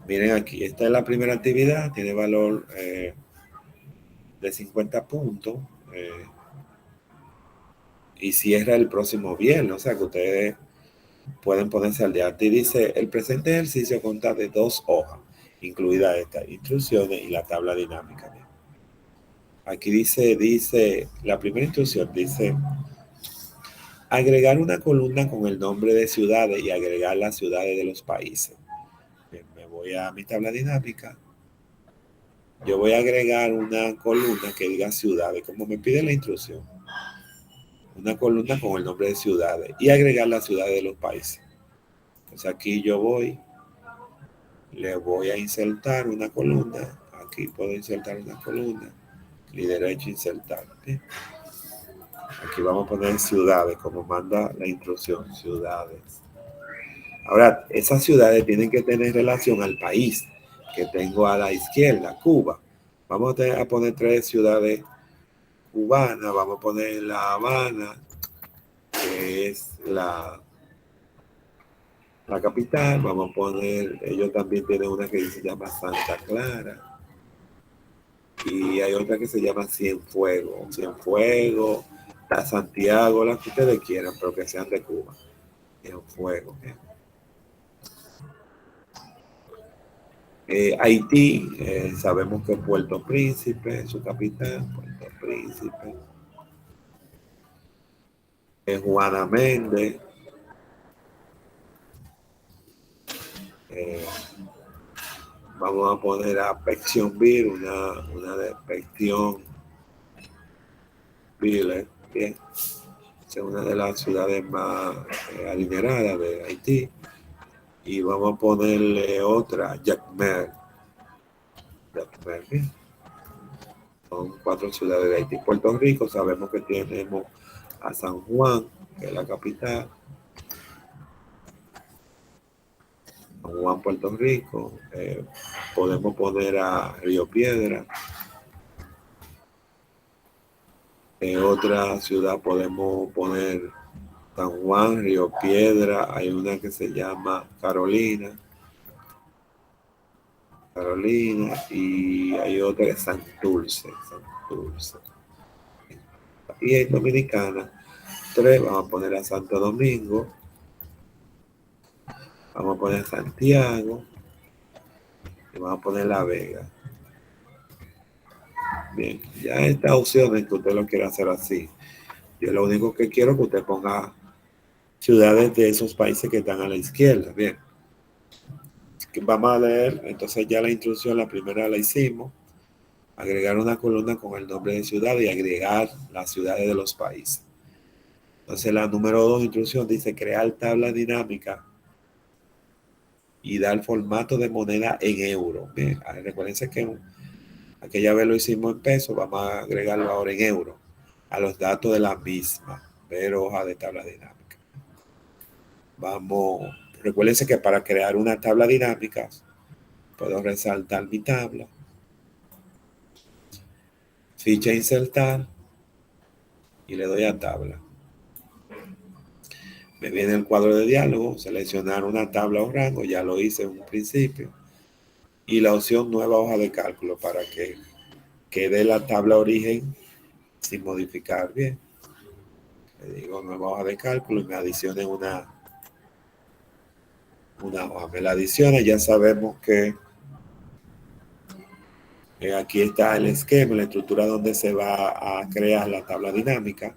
Miren aquí, esta es la primera actividad, tiene valor de 50 puntos y cierra el próximo viernes, o sea que ustedes pueden ponerse al día. Aquí dice, el presente ejercicio consta de 2 hojas, incluidas estas instrucciones y la tabla dinámica. Bien. Aquí dice, la primera instrucción dice, agregar una columna con el nombre de ciudades y agregar las ciudades de los países. Bien, me voy a mi tabla dinámica. Yo voy a agregar una columna que diga ciudades, como me pide la instrucción. Una columna con el nombre de ciudades y agregar las ciudades de los países. Entonces aquí yo le voy a insertar una columna. Aquí puedo insertar una columna. Clic derecho, insertar. ¿Sí? Aquí vamos a poner ciudades, como manda la instrucción, ciudades. Ahora, esas ciudades tienen que tener relación al país que tengo a la izquierda, Cuba. Vamos a poner 3 ciudades cubanas. Vamos a poner La Habana, que es la capital. Vamos a poner, ellos también tienen una que se llama Santa Clara. Y hay otra que se llama Cienfuegos. Cienfuegos, Santiago, las que ustedes quieran, pero que sean de Cuba. Cienfuegos. Haití, sabemos que Puerto Príncipe es su capital, Puerto Príncipe. Juana Méndez. Vamos a poner a Pétionville, una de Pétionville, bien. Es una de las ciudades más adineradas de Haití. Y vamos a ponerle otra, Jacmel. Bien. Son 4 ciudades de Haití. Puerto Rico, sabemos que tenemos a San Juan, que es la capital. San Juan, Puerto Rico. Podemos poner a Río Piedra. En otra ciudad podemos poner San Juan, Río Piedra. Hay una que se llama Carolina. Y hay otra que es Santurce. Y en Dominicana, 3, vamos a poner a Santo Domingo. Vamos a poner Santiago. Y vamos a poner La Vega. Bien, ya estas opciones que usted lo quiera hacer así. Yo lo único que quiero es que usted ponga ciudades de esos países que están a la izquierda. Bien. Vamos a leer, entonces ya la instrucción, la primera la hicimos. Agregar una columna con el nombre de ciudad y agregar las ciudades de los países. Entonces la número 2 instrucción dice crear tabla dinámica y dar formato de moneda en euro. Bien, recuérdense que aquella vez lo hicimos en pesos, vamos a agregarlo ahora en euro a los datos de la misma. Ver hoja de tabla dinámica. Recuérdense que para crear una tabla dinámica puedo resaltar mi tabla, ficha insertar y le doy a tabla. Me viene el cuadro de diálogo, seleccionar una tabla o rango, ya lo hice en un principio, y la opción nueva hoja de cálculo para que quede la tabla origen sin modificar. Bien, le digo nueva hoja de cálculo y me adicione una hoja. Me la adiciona, ya sabemos que Aquí está el esquema, la estructura donde se va a crear la tabla dinámica.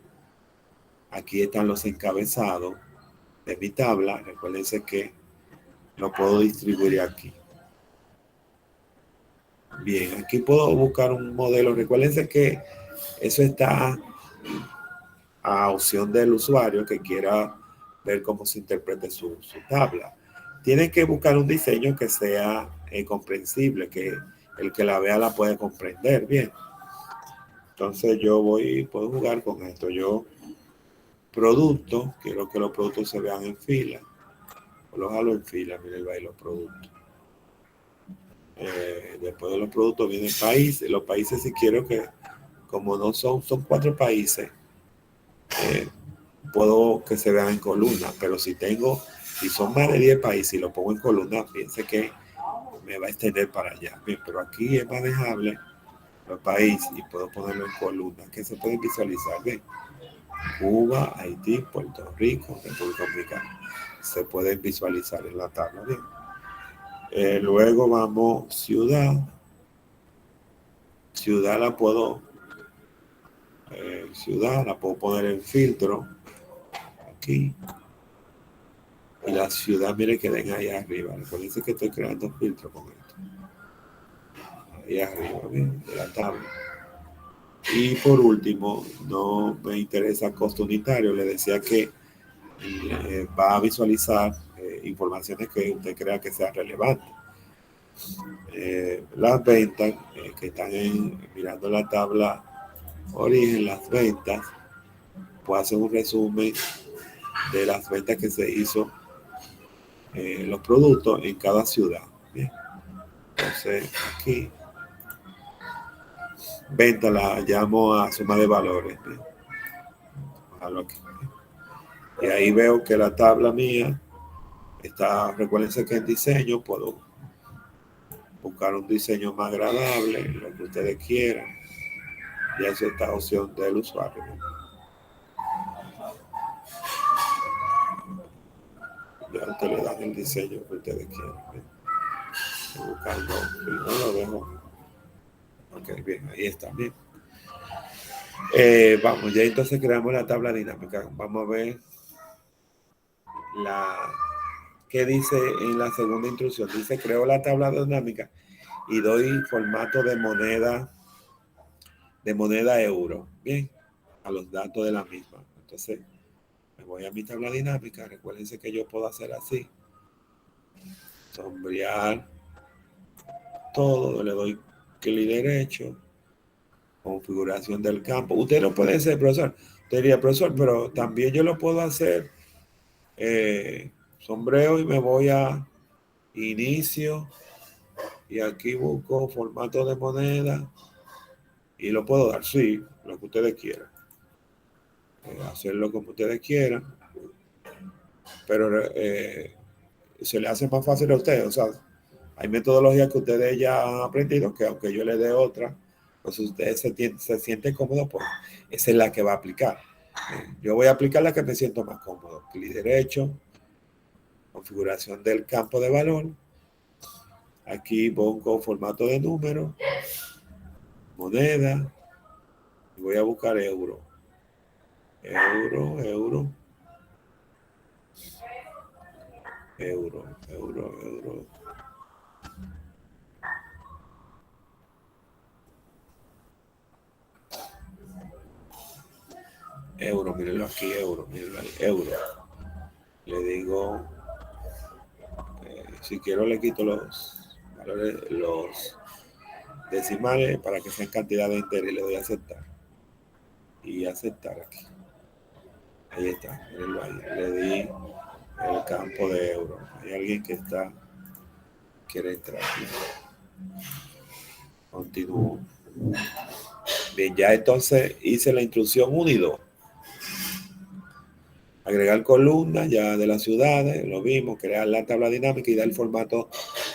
Aquí están los encabezados de mi tabla. Recuérdense que lo puedo distribuir aquí. Bien, aquí puedo buscar un modelo. Recuérdense que eso está a opción del usuario que quiera ver cómo se interprete su tabla. Tienen que buscar un diseño que sea comprensible, que el que la vea la puede comprender bien. Entonces yo puedo jugar con esto. Yo, producto, quiero que los productos se vean en fila. Los jalo en fila, miren ahí los productos. Después de los productos vienen países. Los países, si quiero que, como no son 4 países, puedo que se vean en columna, pero si son más de 10 países y lo pongo en columna, piense que me va a extender para allá. Bien, pero aquí es manejable los países y puedo ponerlo en columna, que se pueden visualizar. Bien, Cuba, Haití, Puerto Rico, República Dominicana. Se pueden visualizar en la tabla. Bien. Luego vamos ciudad. Ciudad la puedo poner en filtro aquí. Y la ciudad, mire que ven ahí arriba. Recuerden que estoy creando filtro con esto. Ahí arriba, bien, de la tabla. Y por último, no me interesa costo unitario. Le decía que va a visualizar informaciones que usted crea que sean relevantes. Las ventas que están mirando la tabla origen, las ventas, puedo hacer un resumen de las ventas que se hizo los productos en cada ciudad. Bien. Entonces aquí venta la llamo a suma de valores. Bien. Aquí. Y ahí veo que la tabla mía está, recuérdense que en diseño puedo buscar un diseño más agradable, lo que ustedes quieran. Y eso está opción del usuario. Ya ustedes le dan el diseño que ustedes quieran. Buscando, no lo dejo. Ok, bien, ahí está, bien. Vamos, ya entonces creamos la tabla dinámica. Vamos a ver qué dice en la segunda instrucción. Dice, creo la tabla dinámica y doy formato de moneda euro. Bien, a los datos de la misma. Entonces, me voy a mi tabla dinámica. Recuérdense que yo puedo hacer así. Sombrear todo. Le doy clic derecho. Configuración del campo. Usted no puede ser profesor. Usted diría, profesor, pero también yo lo puedo hacer sombreo y me voy a inicio y aquí busco formato de moneda y lo puedo dar, sí, lo que ustedes quieran. Hacerlo como ustedes quieran, pero se le hace más fácil a ustedes. O sea, hay metodologías que ustedes ya han aprendido que aunque yo les dé otra, pues ustedes se sienten cómodos, pues esa es la que va a aplicar. Yo voy a aplicar la que me siento más cómodo. Clic derecho, configuración del campo de valor. Aquí pongo formato de número, moneda, y voy a buscar euro. Euro. Mírenlo aquí, mírenlo ahí, euro. Le digo, si quiero le quito los valores, los decimales para que sean cantidad de enteros y le doy a aceptar. Y aceptar aquí. Ahí está, mírenlo ahí. Le di el campo de euro. Hay alguien que quiere entrar. Continúo. Bien, ya entonces hice la instrucción 1 y 2. Agregar columnas ya de las ciudades, lo vimos, crear la tabla dinámica y dar el formato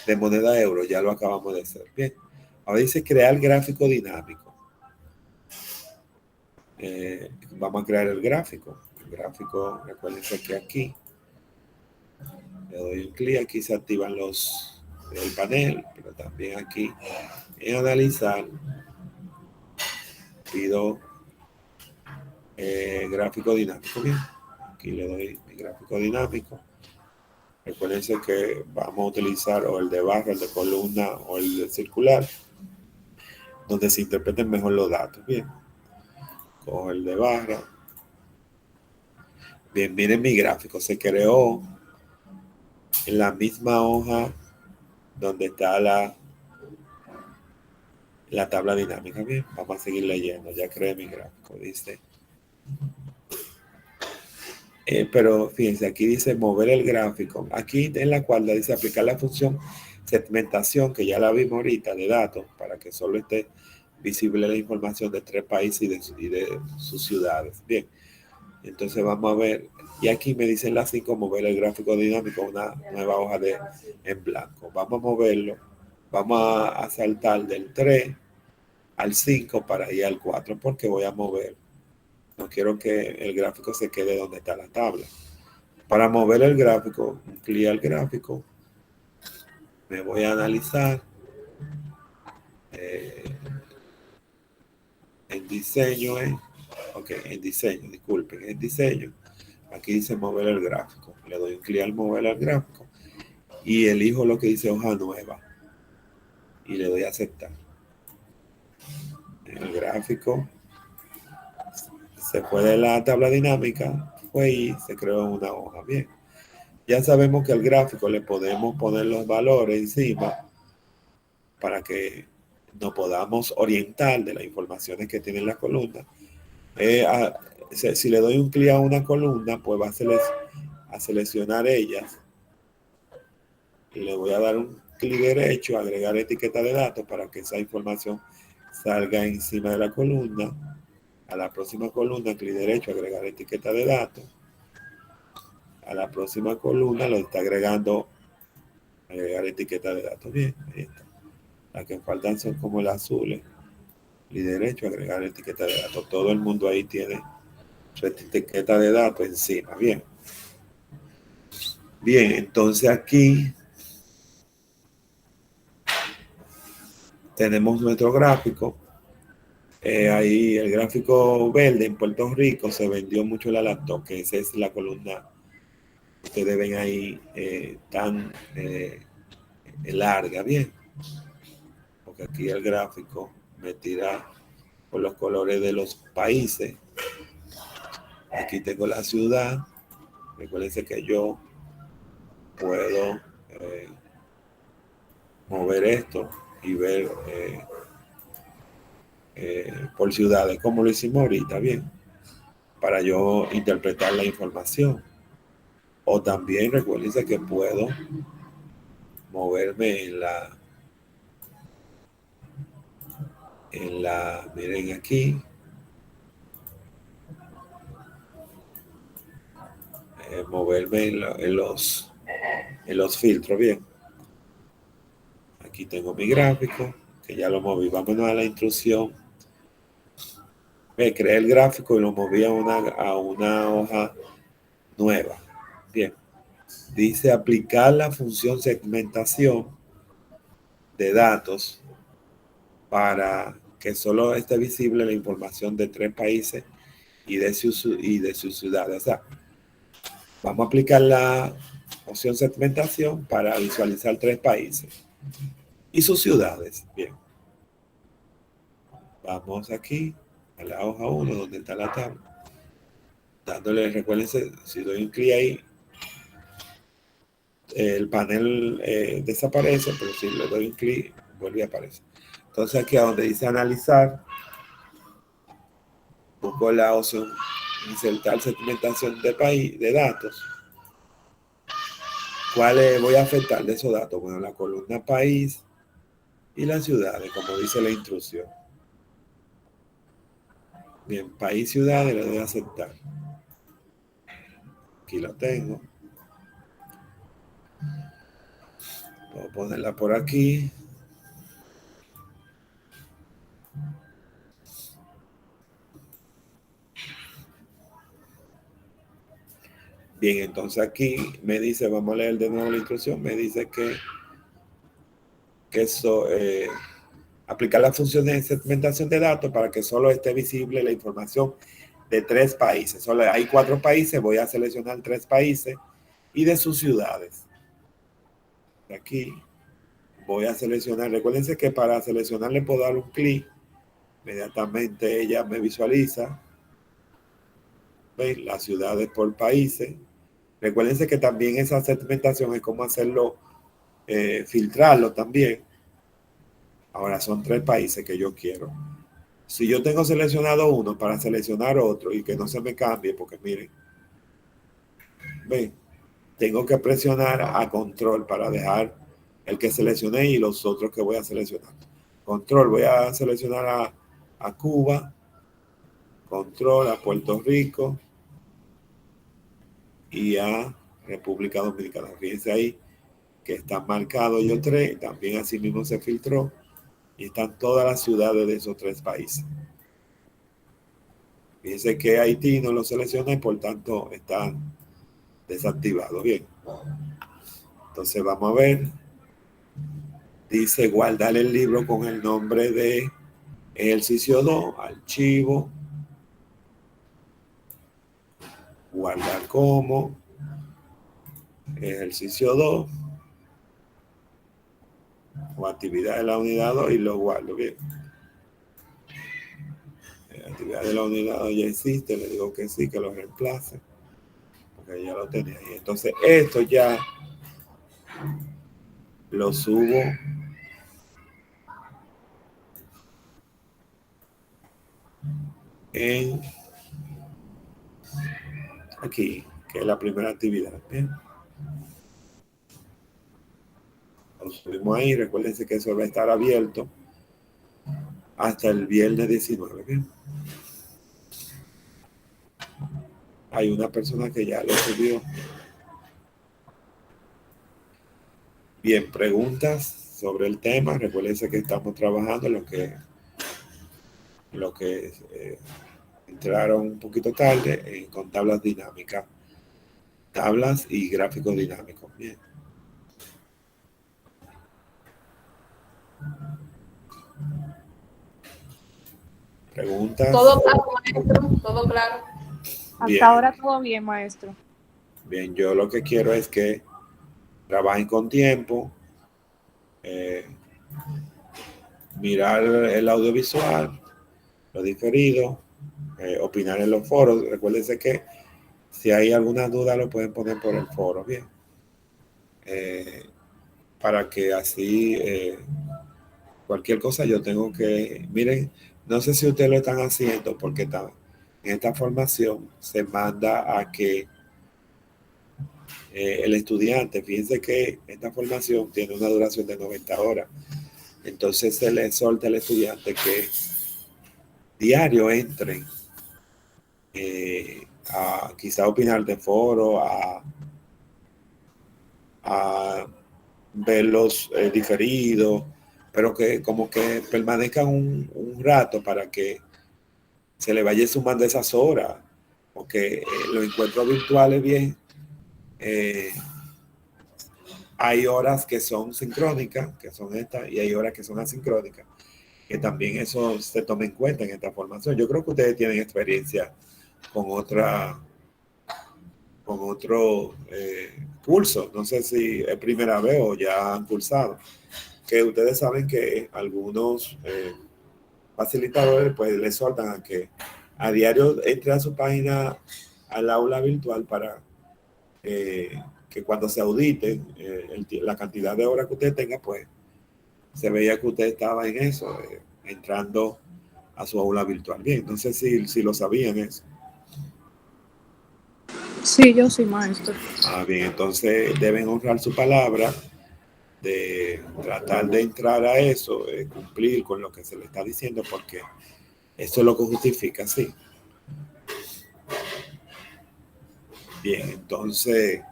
de moneda euro, ya lo acabamos de hacer. Bien, ahora dice crear gráfico dinámico. Vamos a crear el gráfico. El gráfico, recuerden que aquí le doy un clic, aquí se activan el panel, pero también aquí En analizar, pido gráfico dinámico. Bien, aquí le doy mi gráfico dinámico. Recuérdense que vamos a utilizar o el de barra, el de columna o el de circular, donde se interpreten mejor los datos. Bien, cojo el de barra. Bien, miren mi gráfico, se creó en la misma hoja donde está la tabla dinámica. Bien, vamos a seguir leyendo. Ya creé mi gráfico, dice. Pero fíjense, aquí dice mover el gráfico. Aquí en la cual dice aplicar la función segmentación, que ya la vimos ahorita, de datos, para que solo esté visible la información de 3 países y de sus ciudades. Bien, entonces vamos a ver. Y aquí me dicen las 5, mover el gráfico dinámico, una nueva hoja en blanco. Vamos a moverlo. Vamos a saltar del 3 al 5 para ir al 4, porque voy a mover. No quiero que el gráfico se quede donde está la tabla. Para mover el gráfico, clic al gráfico, me voy a analizar en diseño, en diseño, disculpen, en diseño. Aquí dice mover el gráfico. Le doy un clic al mover el gráfico y elijo lo que dice hoja nueva y le doy a aceptar. El gráfico se fue de la tabla dinámica, fue y se creó una hoja. Bien, ya sabemos que al gráfico le podemos poner los valores encima para que nos podamos orientar de las informaciones que tiene la columna. Si le doy un clic a una columna, pues va a seleccionar ellas. Y le voy a dar un clic derecho, agregar etiqueta de datos para que esa información salga encima de la columna. A la próxima columna, clic derecho, agregar etiqueta de datos. A la próxima columna lo está agregando, agregar etiqueta de datos. Bien, ahí está. Las que faltan son como las azules. Y derecho, agregar etiqueta de datos. Todo el mundo ahí tiene su etiqueta de datos encima. Bien. Bien, entonces aquí tenemos nuestro gráfico. Ahí el gráfico verde en Puerto Rico se vendió mucho la laptop, que esa es la columna que ustedes ven ahí tan larga. Bien. Porque aquí el gráfico me tira por los colores de los países. Aquí tengo la ciudad. Recuérdense que yo puedo mover esto y ver por ciudades, como lo hicimos ahorita, bien, para yo interpretar la información. O también recuérdense que puedo moverme miren aquí, moverme en los filtros. Bien, aquí tengo mi gráfico que ya lo moví. Vámonos a la instrucción. Me creé el gráfico y lo moví a una hoja nueva. Bien, dice aplicar la función segmentación de datos para que solo esté visible la información de 3 países y de sus ciudades. O sea, vamos a aplicar la opción segmentación para visualizar 3 países y sus ciudades. Bien. Vamos aquí a la hoja 1 donde está la tabla. Dándole, recuérdense, si doy un clic ahí, el panel desaparece, pero si le doy un clic, vuelve a aparecer. Entonces aquí a donde dice analizar, busco la opción insertar segmentación de datos. ¿Cuáles voy a afectar de esos datos? Bueno, la columna país y las ciudades, como dice la instrucción. Bien, país, ciudades, le doy a aceptar. Aquí lo tengo. Voy a ponerla por aquí. Bien, entonces aquí me dice, vamos a leer de nuevo la instrucción, me dice que eso aplicar las funciones de segmentación de datos para que solo esté visible la información de 3 países. Solo hay 4 países, voy a seleccionar 3 países y de sus ciudades. Aquí voy a seleccionar, recuérdense que para seleccionar le puedo dar un clic, inmediatamente ella me visualiza. ¿Ven? Las ciudades por países. Recuérdense que también esa segmentación es como hacerlo, filtrarlo también. Ahora son 3 países que yo quiero. Si yo tengo seleccionado uno, para seleccionar otro y que no se me cambie, porque miren, ven, tengo que presionar a control para dejar el que seleccioné y los otros que voy a seleccionar. Control, voy a seleccionar a Cuba, control a Puerto Rico y a República Dominicana. Fíjense ahí que están marcados ellos 3, también así mismo se filtró y están todas las ciudades de esos 3 países. Fíjense que Haití no lo seleccioné, por tanto están desactivados. Bien, entonces vamos a ver. Dice guardar el libro con el nombre de ejercicio 2, archivo, guardar como ejercicio 2 o actividad de la unidad 2 y lo guardo. Bien, la actividad de la unidad 2 ya existe, le digo que sí, que lo reemplace porque ya lo tenía ahí. Entonces esto ya lo subo en aquí, que es la primera actividad. Bien, lo subimos ahí. Recuérdense que eso va a estar abierto hasta el viernes 19. Bien, hay una persona que ya lo subió. Bien, preguntas sobre el tema. Recuérdense que estamos trabajando en lo que entraron un poquito tarde, con tablas dinámicas, tablas y gráficos dinámicos. Bien. Preguntas. Todo claro, maestro, todo claro. Bien. Hasta ahora todo bien, maestro. Bien, yo lo que quiero es que trabajen con tiempo, mirar el audiovisual, lo diferido, opinar en los foros. Recuérdense que si hay alguna duda lo pueden poner por el foro. Bien, para que así cualquier cosa yo tengo que, miren, no sé si ustedes lo están haciendo porque en esta formación se manda a que el estudiante, fíjense que esta formación tiene una duración de 90 horas, entonces se le exhorta al estudiante que diario entren a quizá opinar de foro, a verlos diferidos, pero que como que permanezcan un rato para que se le vaya sumando esas horas, porque los encuentros virtuales, bien, hay horas que son sincrónicas, que son estas, y hay horas que son asincrónicas, que también eso se toma en cuenta en esta formación. Yo creo que ustedes tienen experiencia con otro curso, no sé si es primera vez o ya han cursado, que ustedes saben que algunos facilitadores pues les soltan a que a diario entre a su página al aula virtual para que cuando se audite la cantidad de horas que usted tenga, pues se veía que usted estaba en eso, entrando a su aula virtual. Bien, no sé si lo sabían eso. Sí, yo sí, maestro. Bien, entonces deben honrar su palabra de tratar de entrar a eso, cumplir con lo que se le está diciendo, porque eso es lo que justifica, sí. Bien, entonces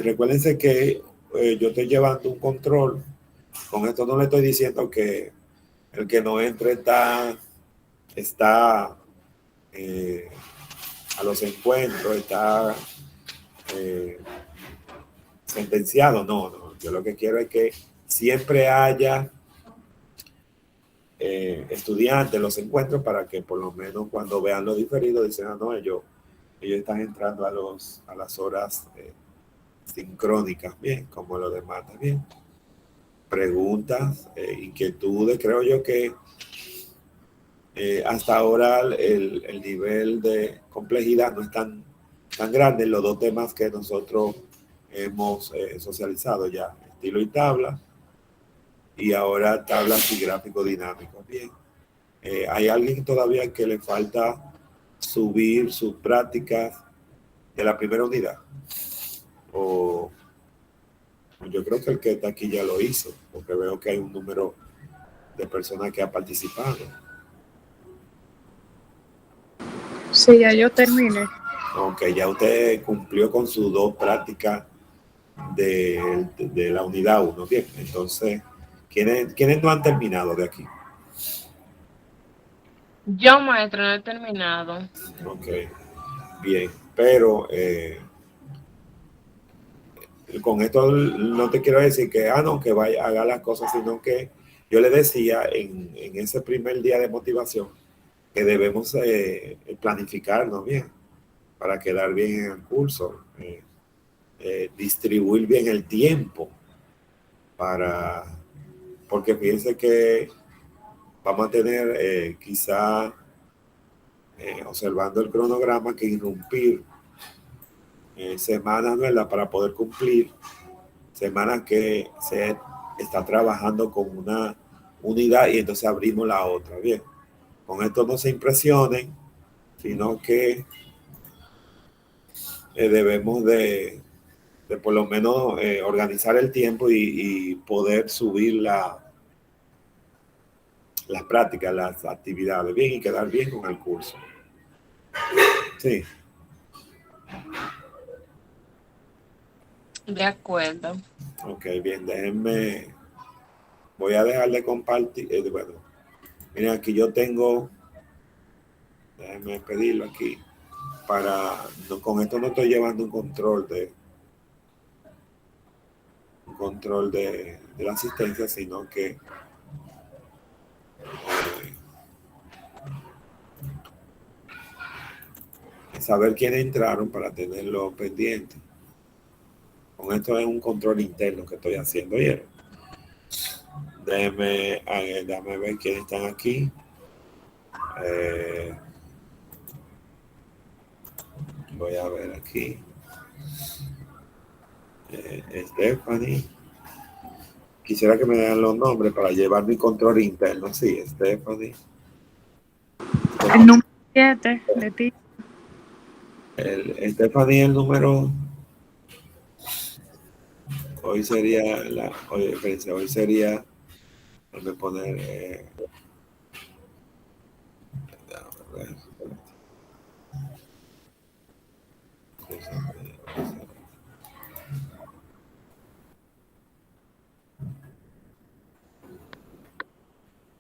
recuérdense que yo estoy llevando un control. Con esto no le estoy diciendo que el que no entre está a los encuentros, está sentenciado. No, yo lo que quiero es que siempre haya estudiantes los encuentro para que por lo menos cuando vean lo diferido dicen, no, ellos están entrando a las horas sincrónicas, bien, como los demás también. Preguntas, inquietudes, creo yo que hasta ahora el nivel de complejidad no es tan grande en los dos temas que nosotros hemos socializado ya, estilo y tabla, y ahora tablas y gráficos dinámicos. Bien, hay alguien todavía que le falta subir sus prácticas de la primera unidad, o yo creo que el que está aquí ya lo hizo, porque veo que hay un número de personas que ha participado. Sí, ya yo terminé. Ok, ya usted cumplió con sus dos prácticas de la unidad 1. Bien, entonces, ¿quiénes no han terminado de aquí? Yo, maestro, no he terminado. Ok, bien, pero con esto no te quiero decir que, no, que vaya a haga las cosas, sino que yo le decía en ese primer día de motivación que debemos planificarnos bien para quedar bien en el curso, distribuir bien el tiempo porque fíjense que vamos a tener quizá observando el cronograma que irrumpir semanas, ¿verdad? Para poder cumplir semanas que se está trabajando con una unidad y entonces abrimos la otra. Bien, con esto no se impresionen, sino que debemos de por lo menos organizar el tiempo y poder subir las prácticas, las actividades bien y quedar bien con el curso. Sí. De acuerdo. Ok, bien, voy a dejar de compartir, bueno, miren, aquí yo tengo, déjenme pedirlo aquí, con esto no estoy llevando un control de la asistencia, sino que saber quiénes entraron para tenerlo pendiente. Con esto es un control interno que estoy haciendo, ¿vieron? Déjame ver quiénes están aquí. Voy a ver aquí. Stephanie. Quisiera que me den los nombres para llevar mi control interno. Sí, Stephanie. El número 7 de ti. Stephanie, el número. Hoy sería hoy sería. Déjame poner.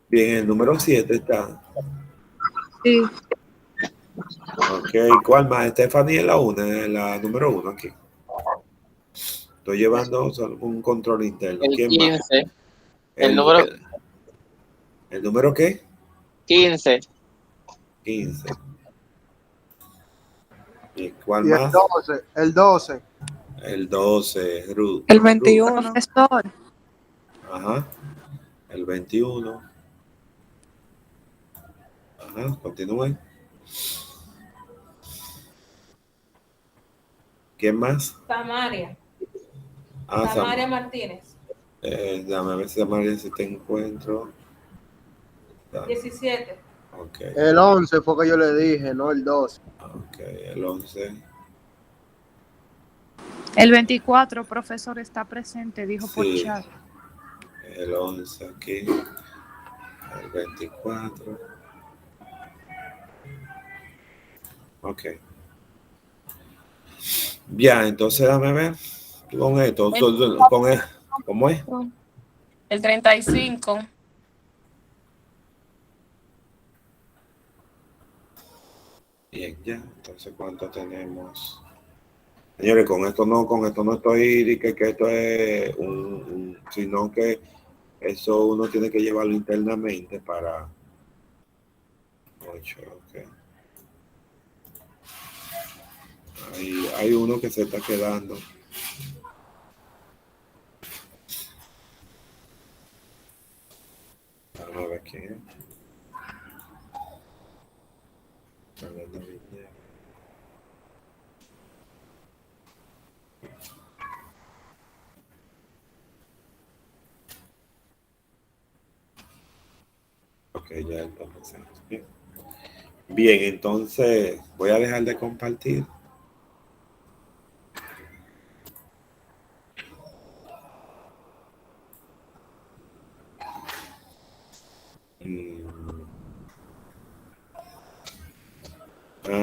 Bien, el número 7 está. Sí. Ok, ¿cuál más? Stephanie es la 1, la número 1 aquí. Estoy llevando un control interno. El ¿Quién 15. más? El número ¿El número qué? 15. 15. ¿Y cuál Y más? el 12. El 12, Ruth. El 21. Profesor. Ajá. El 21. Ajá, continúen. ¿Quién más? Samaria. Ah, Samaria Martínez. Déjame ver si Samaria si te encuentro. 17. Ok. El 11 fue que yo le dije, no el 12. Ok, el 11. El 24, profesor, está presente, dijo por Sí, chat. el 11 aquí. El 24. Ok. Ya, entonces dame ver. Con esto, ¿cómo es? El 35. Bien, ya. Entonces, ¿cuánto tenemos? Señores, con esto no estoy que esto es sino que Eso uno tiene que llevarlo internamente para 8, ok. Hay uno que se está quedando. Vamos a ver quién es. Hablando de video. Ok, ya está pasando. Bien. Bien, entonces voy a dejar de compartir.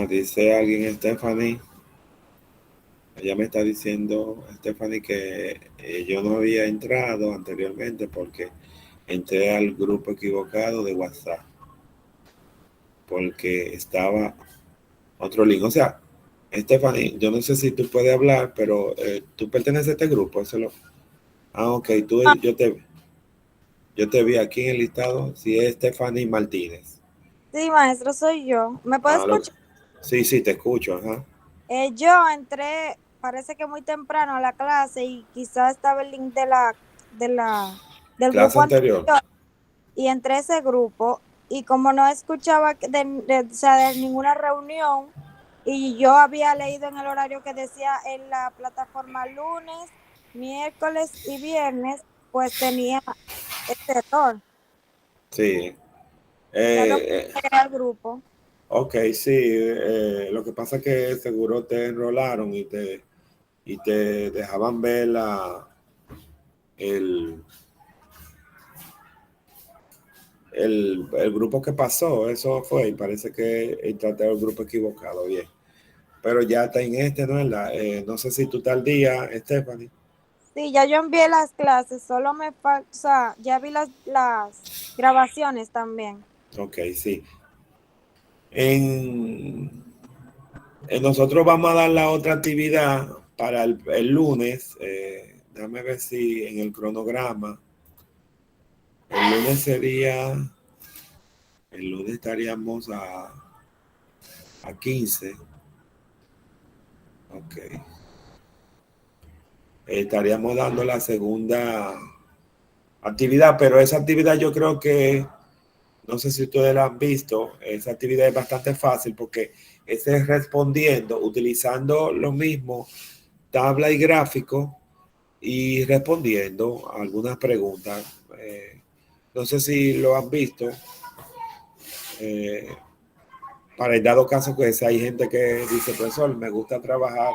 Dice alguien, Stephanie. Ella me está diciendo, Stephanie, que yo no había entrado anteriormente porque entré al grupo equivocado de WhatsApp. Porque estaba otro link. O sea, Stephanie, yo no sé si tú puedes hablar, pero tú perteneces a este grupo. Ok, yo te vi aquí en el listado. Si es Stephanie Martínez. Sí, maestro, soy yo. ¿Me puede escuchar? Sí, te escucho. Ajá. Yo entré, parece que muy temprano a la clase y quizás estaba el link del Clase grupo anterior. Y entré a ese grupo y como no escuchaba o sea, de ninguna reunión y yo había leído en el horario que decía en la plataforma lunes, miércoles y viernes, pues tenía este error. Sí. Ya lo agregué al grupo. Ok, sí. Lo que pasa es que seguro te enrolaron y te dejaban ver el grupo que pasó. Eso fue, y parece que entraste al grupo equivocado. Bien. Pero ya está en este, ¿no? No sé si tú estás al día, Stephanie. Sí, ya yo envié las clases, solo me falta, o sea, ya vi las grabaciones también. Ok, sí. Nosotros vamos a dar la otra actividad para el lunes. Déjame ver si en el cronograma. El lunes estaríamos a 15. Ok. Estaríamos dando la segunda actividad, pero esa actividad yo creo que, no sé si ustedes la han visto, esa actividad es bastante fácil porque es respondiendo, utilizando lo mismo, tabla y gráfico, y respondiendo a algunas preguntas. No sé si lo han visto. Para el dado caso que si hay gente que dice, profesor, me gusta trabajar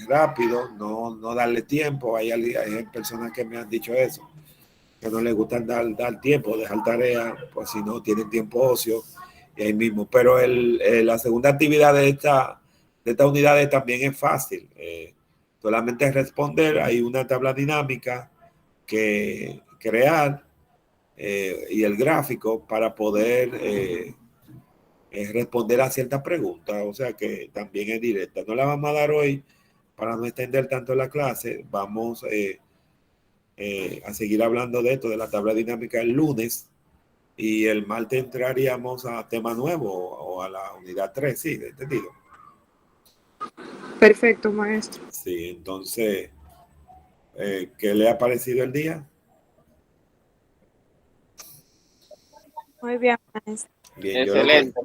rápido, no darle tiempo. Hay personas que me han dicho eso, que no les gusta dar tiempo, dejar tarea, pues si no tienen tiempo ocio y ahí mismo. Pero la segunda actividad de esta unidad también es fácil. Solamente es responder. Hay una tabla dinámica que crear y el gráfico para poder responder a ciertas preguntas. O sea que también es directa. No la vamos a dar hoy para no extender tanto la clase. Vamos a seguir hablando de esto, de la tabla dinámica el lunes, y el martes entraríamos a tema nuevo o a la unidad 3, sí, entendido. Perfecto, maestro. Sí, entonces, ¿qué le ha parecido el día? Muy bien, maestro. Bien, Excelente.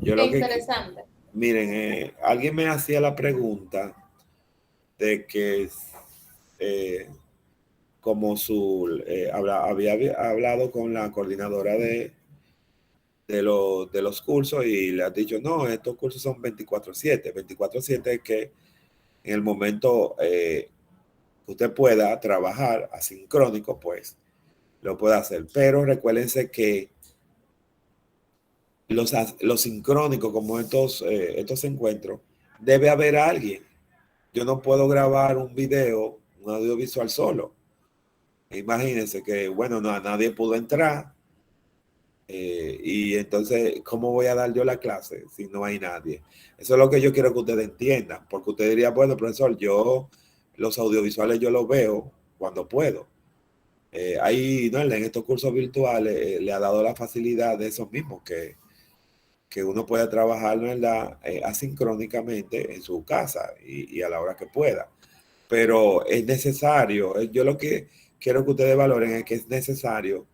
yo Qué lo que interesante. miren, alguien me hacía la pregunta de que como había hablado con la coordinadora de los cursos y le has dicho, no, estos cursos son 24/7. 24/7 es que en el momento usted pueda trabajar asincrónico, pues lo puede hacer. Pero recuérdense que los sincrónicos, como estos encuentros, debe haber alguien. Yo no puedo grabar un video, un audiovisual solo. Imagínense que, bueno, nadie pudo entrar. Y entonces, ¿cómo voy a dar yo la clase si no hay nadie? Eso es lo que yo quiero que ustedes entiendan, porque usted diría, bueno, profesor, los audiovisuales yo los veo cuando puedo. Ahí, ¿no? En estos cursos virtuales le ha dado la facilidad de esos mismos, que uno pueda trabajar, ¿verdad? Asincrónicamente en su casa y a la hora que pueda. Pero es necesario, yo lo que quiero que ustedes valoren es que es necesario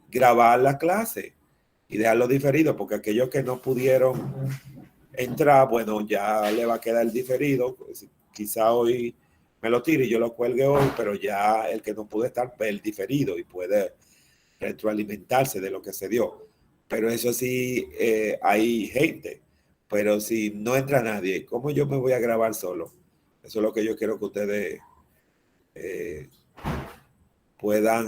grabar la clase y dejarlo diferido, porque aquellos que no pudieron entrar, bueno, ya le va a quedar el diferido. Quizá hoy me lo tire y yo lo cuelgue hoy, pero ya el que no pudo estar ve el diferido y puede retroalimentarse de lo que se dio. Pero eso sí, hay gente. Pero si no entra nadie, ¿cómo yo me voy a grabar solo? Eso es lo que yo quiero que ustedes puedan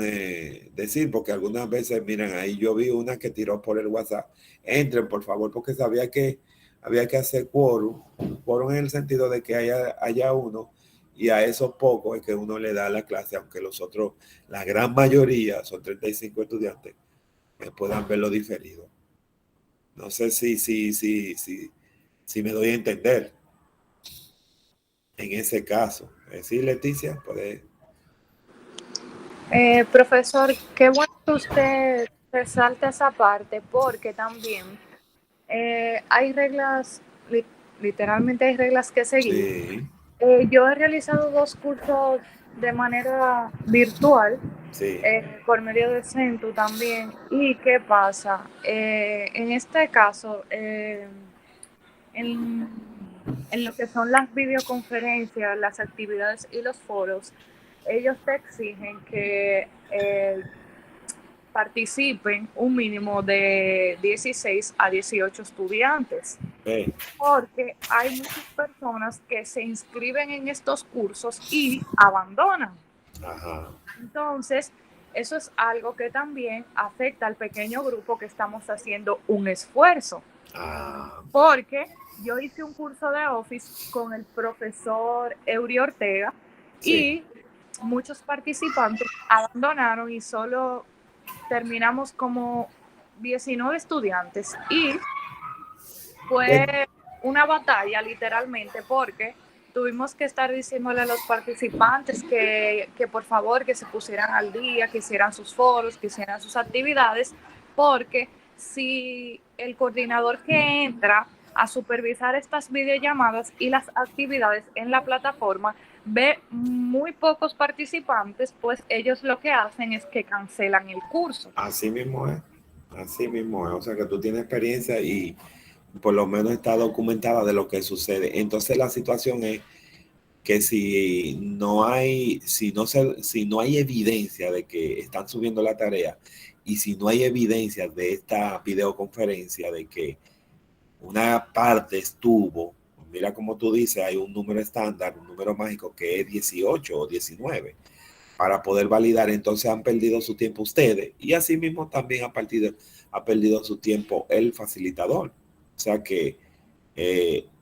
decir, porque algunas veces, miren, ahí yo vi una que tiró por el WhatsApp. Entren, por favor, porque sabía que había que hacer quórum. Quórum en el sentido de que haya uno, y a esos pocos es que uno le da la clase, aunque los otros, la gran mayoría, son 35 estudiantes, puedan verlo diferido. No sé si me doy a entender en ese caso. Sí, Leticia, puede. Profesor, qué bueno que usted resalta esa parte, porque también hay reglas, literalmente hay reglas que seguir. Sí, Yo he realizado 2 cursos de manera virtual, sí. por medio de Centu también. ¿Y qué pasa? En este caso, en lo que son las videoconferencias, las actividades y los foros, ellos te exigen que participen un mínimo de 16 a 18 estudiantes, porque hay muchas personas que se inscriben en estos cursos y abandonan. Ajá. Entonces, eso es algo que también afecta al pequeño grupo que estamos haciendo un esfuerzo. Porque yo hice un curso de Office con el profesor Eury Ortega, sí, y muchos participantes abandonaron y solo terminamos como 19 estudiantes. Y fue una batalla literalmente, porque tuvimos que estar diciéndole a los participantes que por favor que se pusieran al día, que hicieran sus foros, que hicieran sus actividades, porque si el coordinador que entra a supervisar estas videollamadas y las actividades en la plataforma ve muy pocos participantes, pues ellos lo que hacen es que cancelan el curso. Así mismo es. Así mismo es. O sea que tú tienes experiencia y por lo menos está documentada de lo que sucede. Entonces la situación es que si no hay evidencia de que están subiendo la tarea, y si no hay evidencia de esta videoconferencia de que una parte estuvo, mira como tú dices, hay un número estándar, un número mágico que es 18 o 19 para poder validar. Entonces han perdido su tiempo ustedes, y asimismo también ha perdido su tiempo el facilitador. O sea que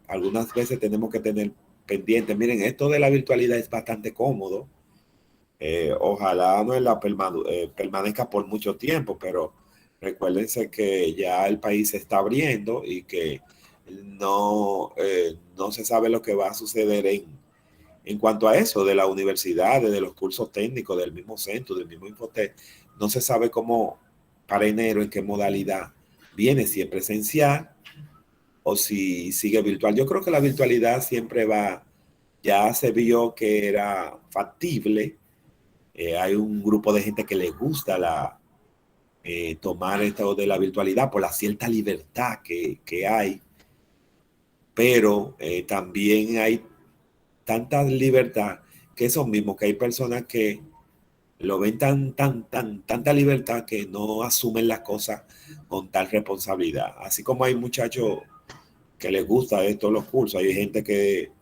algunas veces tenemos que tener pendiente. Miren, esto de la virtualidad es bastante cómodo. Ojalá no permanezca por mucho tiempo, pero recuérdense que ya el país se está abriendo y que no se sabe lo que va a suceder en cuanto a eso de la universidad, de los cursos técnicos, del mismo centro, del mismo Infotec. No se sabe cómo para enero, en qué modalidad viene, si es presencial o si sigue virtual. Yo creo que la virtualidad siempre va, ya se vio que era factible. Hay un grupo de gente que le gusta tomar esto de la virtualidad por la cierta libertad que hay, pero también hay tanta libertad que esos mismos, que hay personas que lo ven tanta libertad que no asumen las cosas con tal responsabilidad. Así como hay muchachos que les gusta esto, los cursos, hay gente que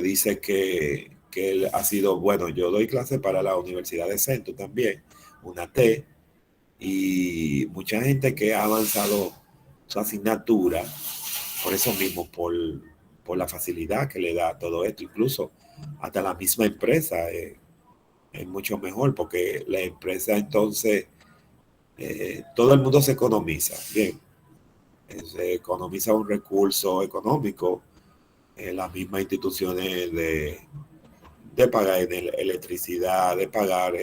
dice que él ha sido, bueno, yo doy clase para la Universidad de Centro también, una T, y mucha gente que ha avanzado su asignatura por eso mismo, por la facilidad que le da todo esto. Incluso hasta la misma empresa es mucho mejor, porque la empresa entonces todo el mundo se economiza, bien, se economiza un recurso económico. Las mismas instituciones de pagar electricidad, de pagar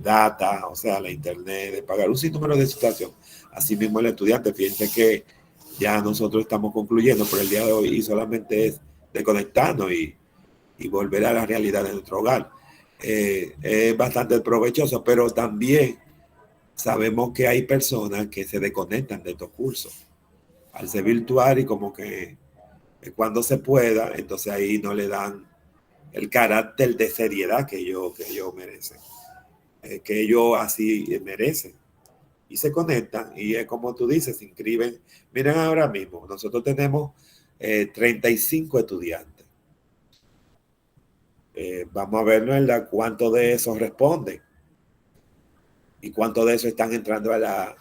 data, o sea, la internet, de pagar un sinnúmero de situaciones. Así mismo el estudiante, fíjense que ya nosotros estamos concluyendo por el día de hoy y solamente es desconectarnos y volver a la realidad de nuestro hogar. Es bastante provechoso, pero también sabemos que hay personas que se desconectan de estos cursos al ser virtual y como que cuando se pueda, entonces ahí no le dan el carácter de seriedad que ellos merecen, que ellos así merecen. Y se conectan y es como tú dices, se inscriben. Miren ahora mismo, nosotros tenemos 35 estudiantes. Vamos a ver, ¿verdad?, cuánto de esos responden y cuánto de esos están entrando a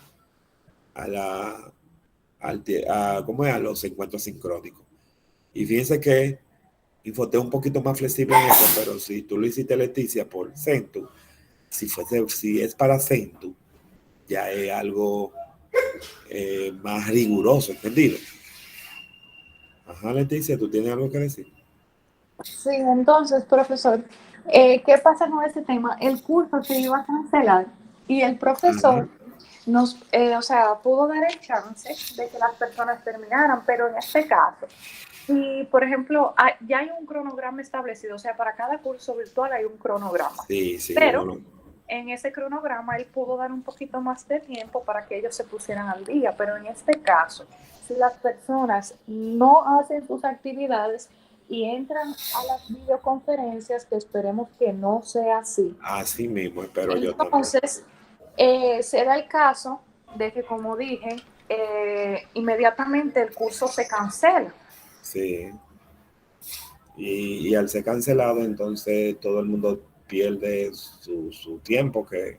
los encuentros sincrónicos. Y fíjense que Infotep un poquito más flexible en eso, pero si tú lo hiciste, Leticia, por Centu, si es para Centu, ya es algo más riguroso, ¿entendido? Ajá, Leticia, ¿tú tienes algo que decir? Sí, entonces, profesor, ¿qué pasa con este tema? El curso se iba a cancelar y el profesor nos, pudo dar el chance de que las personas terminaran, pero en este caso, y por ejemplo, ya hay un cronograma establecido, o sea, para cada curso virtual hay un cronograma. Sí, pero en ese cronograma él pudo dar un poquito más de tiempo para que ellos se pusieran al día, pero en este caso, si las personas no hacen sus actividades y entran a las videoconferencias, que esperemos que no sea así. Así mismo, espero yo también. Entonces, se da el caso de que, como dije, inmediatamente el curso se cancela. Sí. Y al ser cancelado, entonces todo el mundo pierde su tiempo que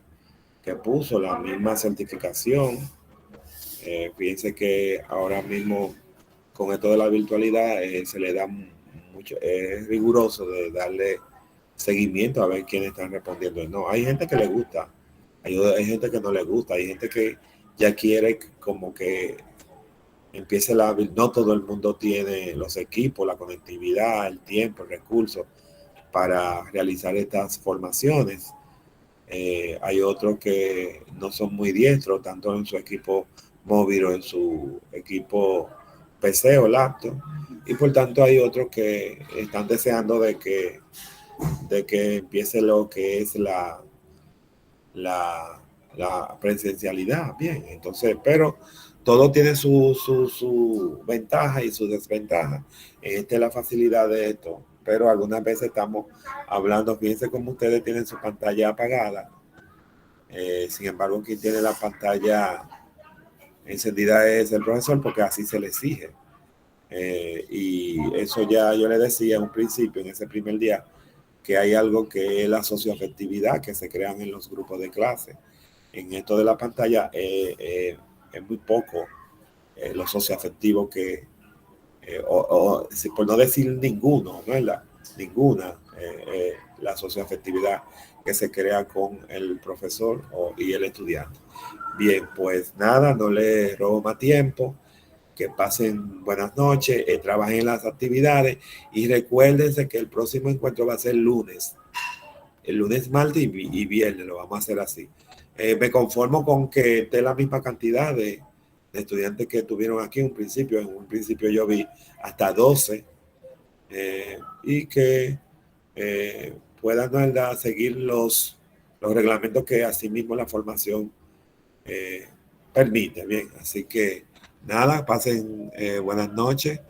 puso, la misma certificación. Fíjense que ahora mismo con esto de la virtualidad se le da mucho, es riguroso de darle seguimiento a ver quiénes están respondiendo. No, hay gente que le gusta, hay gente que no le gusta, hay gente que ya quiere como que empiece no todo el mundo tiene los equipos, la conectividad, el tiempo, el recurso para realizar estas formaciones. Hay otros que no son muy diestros, tanto en su equipo móvil o en su equipo PC o laptop, y por tanto hay otros que están deseando de que empiece lo que es la presencialidad. Bien, entonces, pero todo tiene su ventaja y su desventaja. Esta es la facilidad de esto, pero algunas veces estamos hablando, fíjense cómo ustedes tienen su pantalla apagada. Sin embargo, quien tiene la pantalla encendida es el profesor, porque así se le exige. Y eso ya yo le decía en un principio, en ese primer día, que hay algo que es la socioafectividad que se crean en los grupos de clase. En esto de la pantalla es muy poco lo socioafectivo que, por no decir ninguno, ¿verdad? Ninguna, la socioafectividad que se crea con el profesor y el estudiante. Bien, pues nada, no le robo más tiempo. Que pasen buenas noches, trabajen en las actividades y recuérdense que el próximo encuentro va a ser el lunes, martes y viernes, lo vamos a hacer así. Me conformo con que esté la misma cantidad de estudiantes que tuvieron aquí en un principio. En un principio yo vi hasta 12 y que puedan, ¿verdad?, seguir los reglamentos que asimismo la formación permite. Bien, así que nada, pasen buenas noches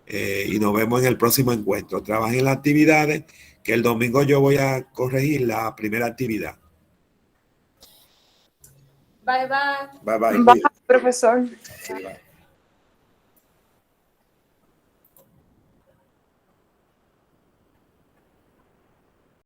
y nos vemos en el próximo encuentro. Trabajen en las actividades, que el domingo yo voy a corregir la primera actividad. Bye, bye. Bye, bye. Bye, profesor. Sí, bye.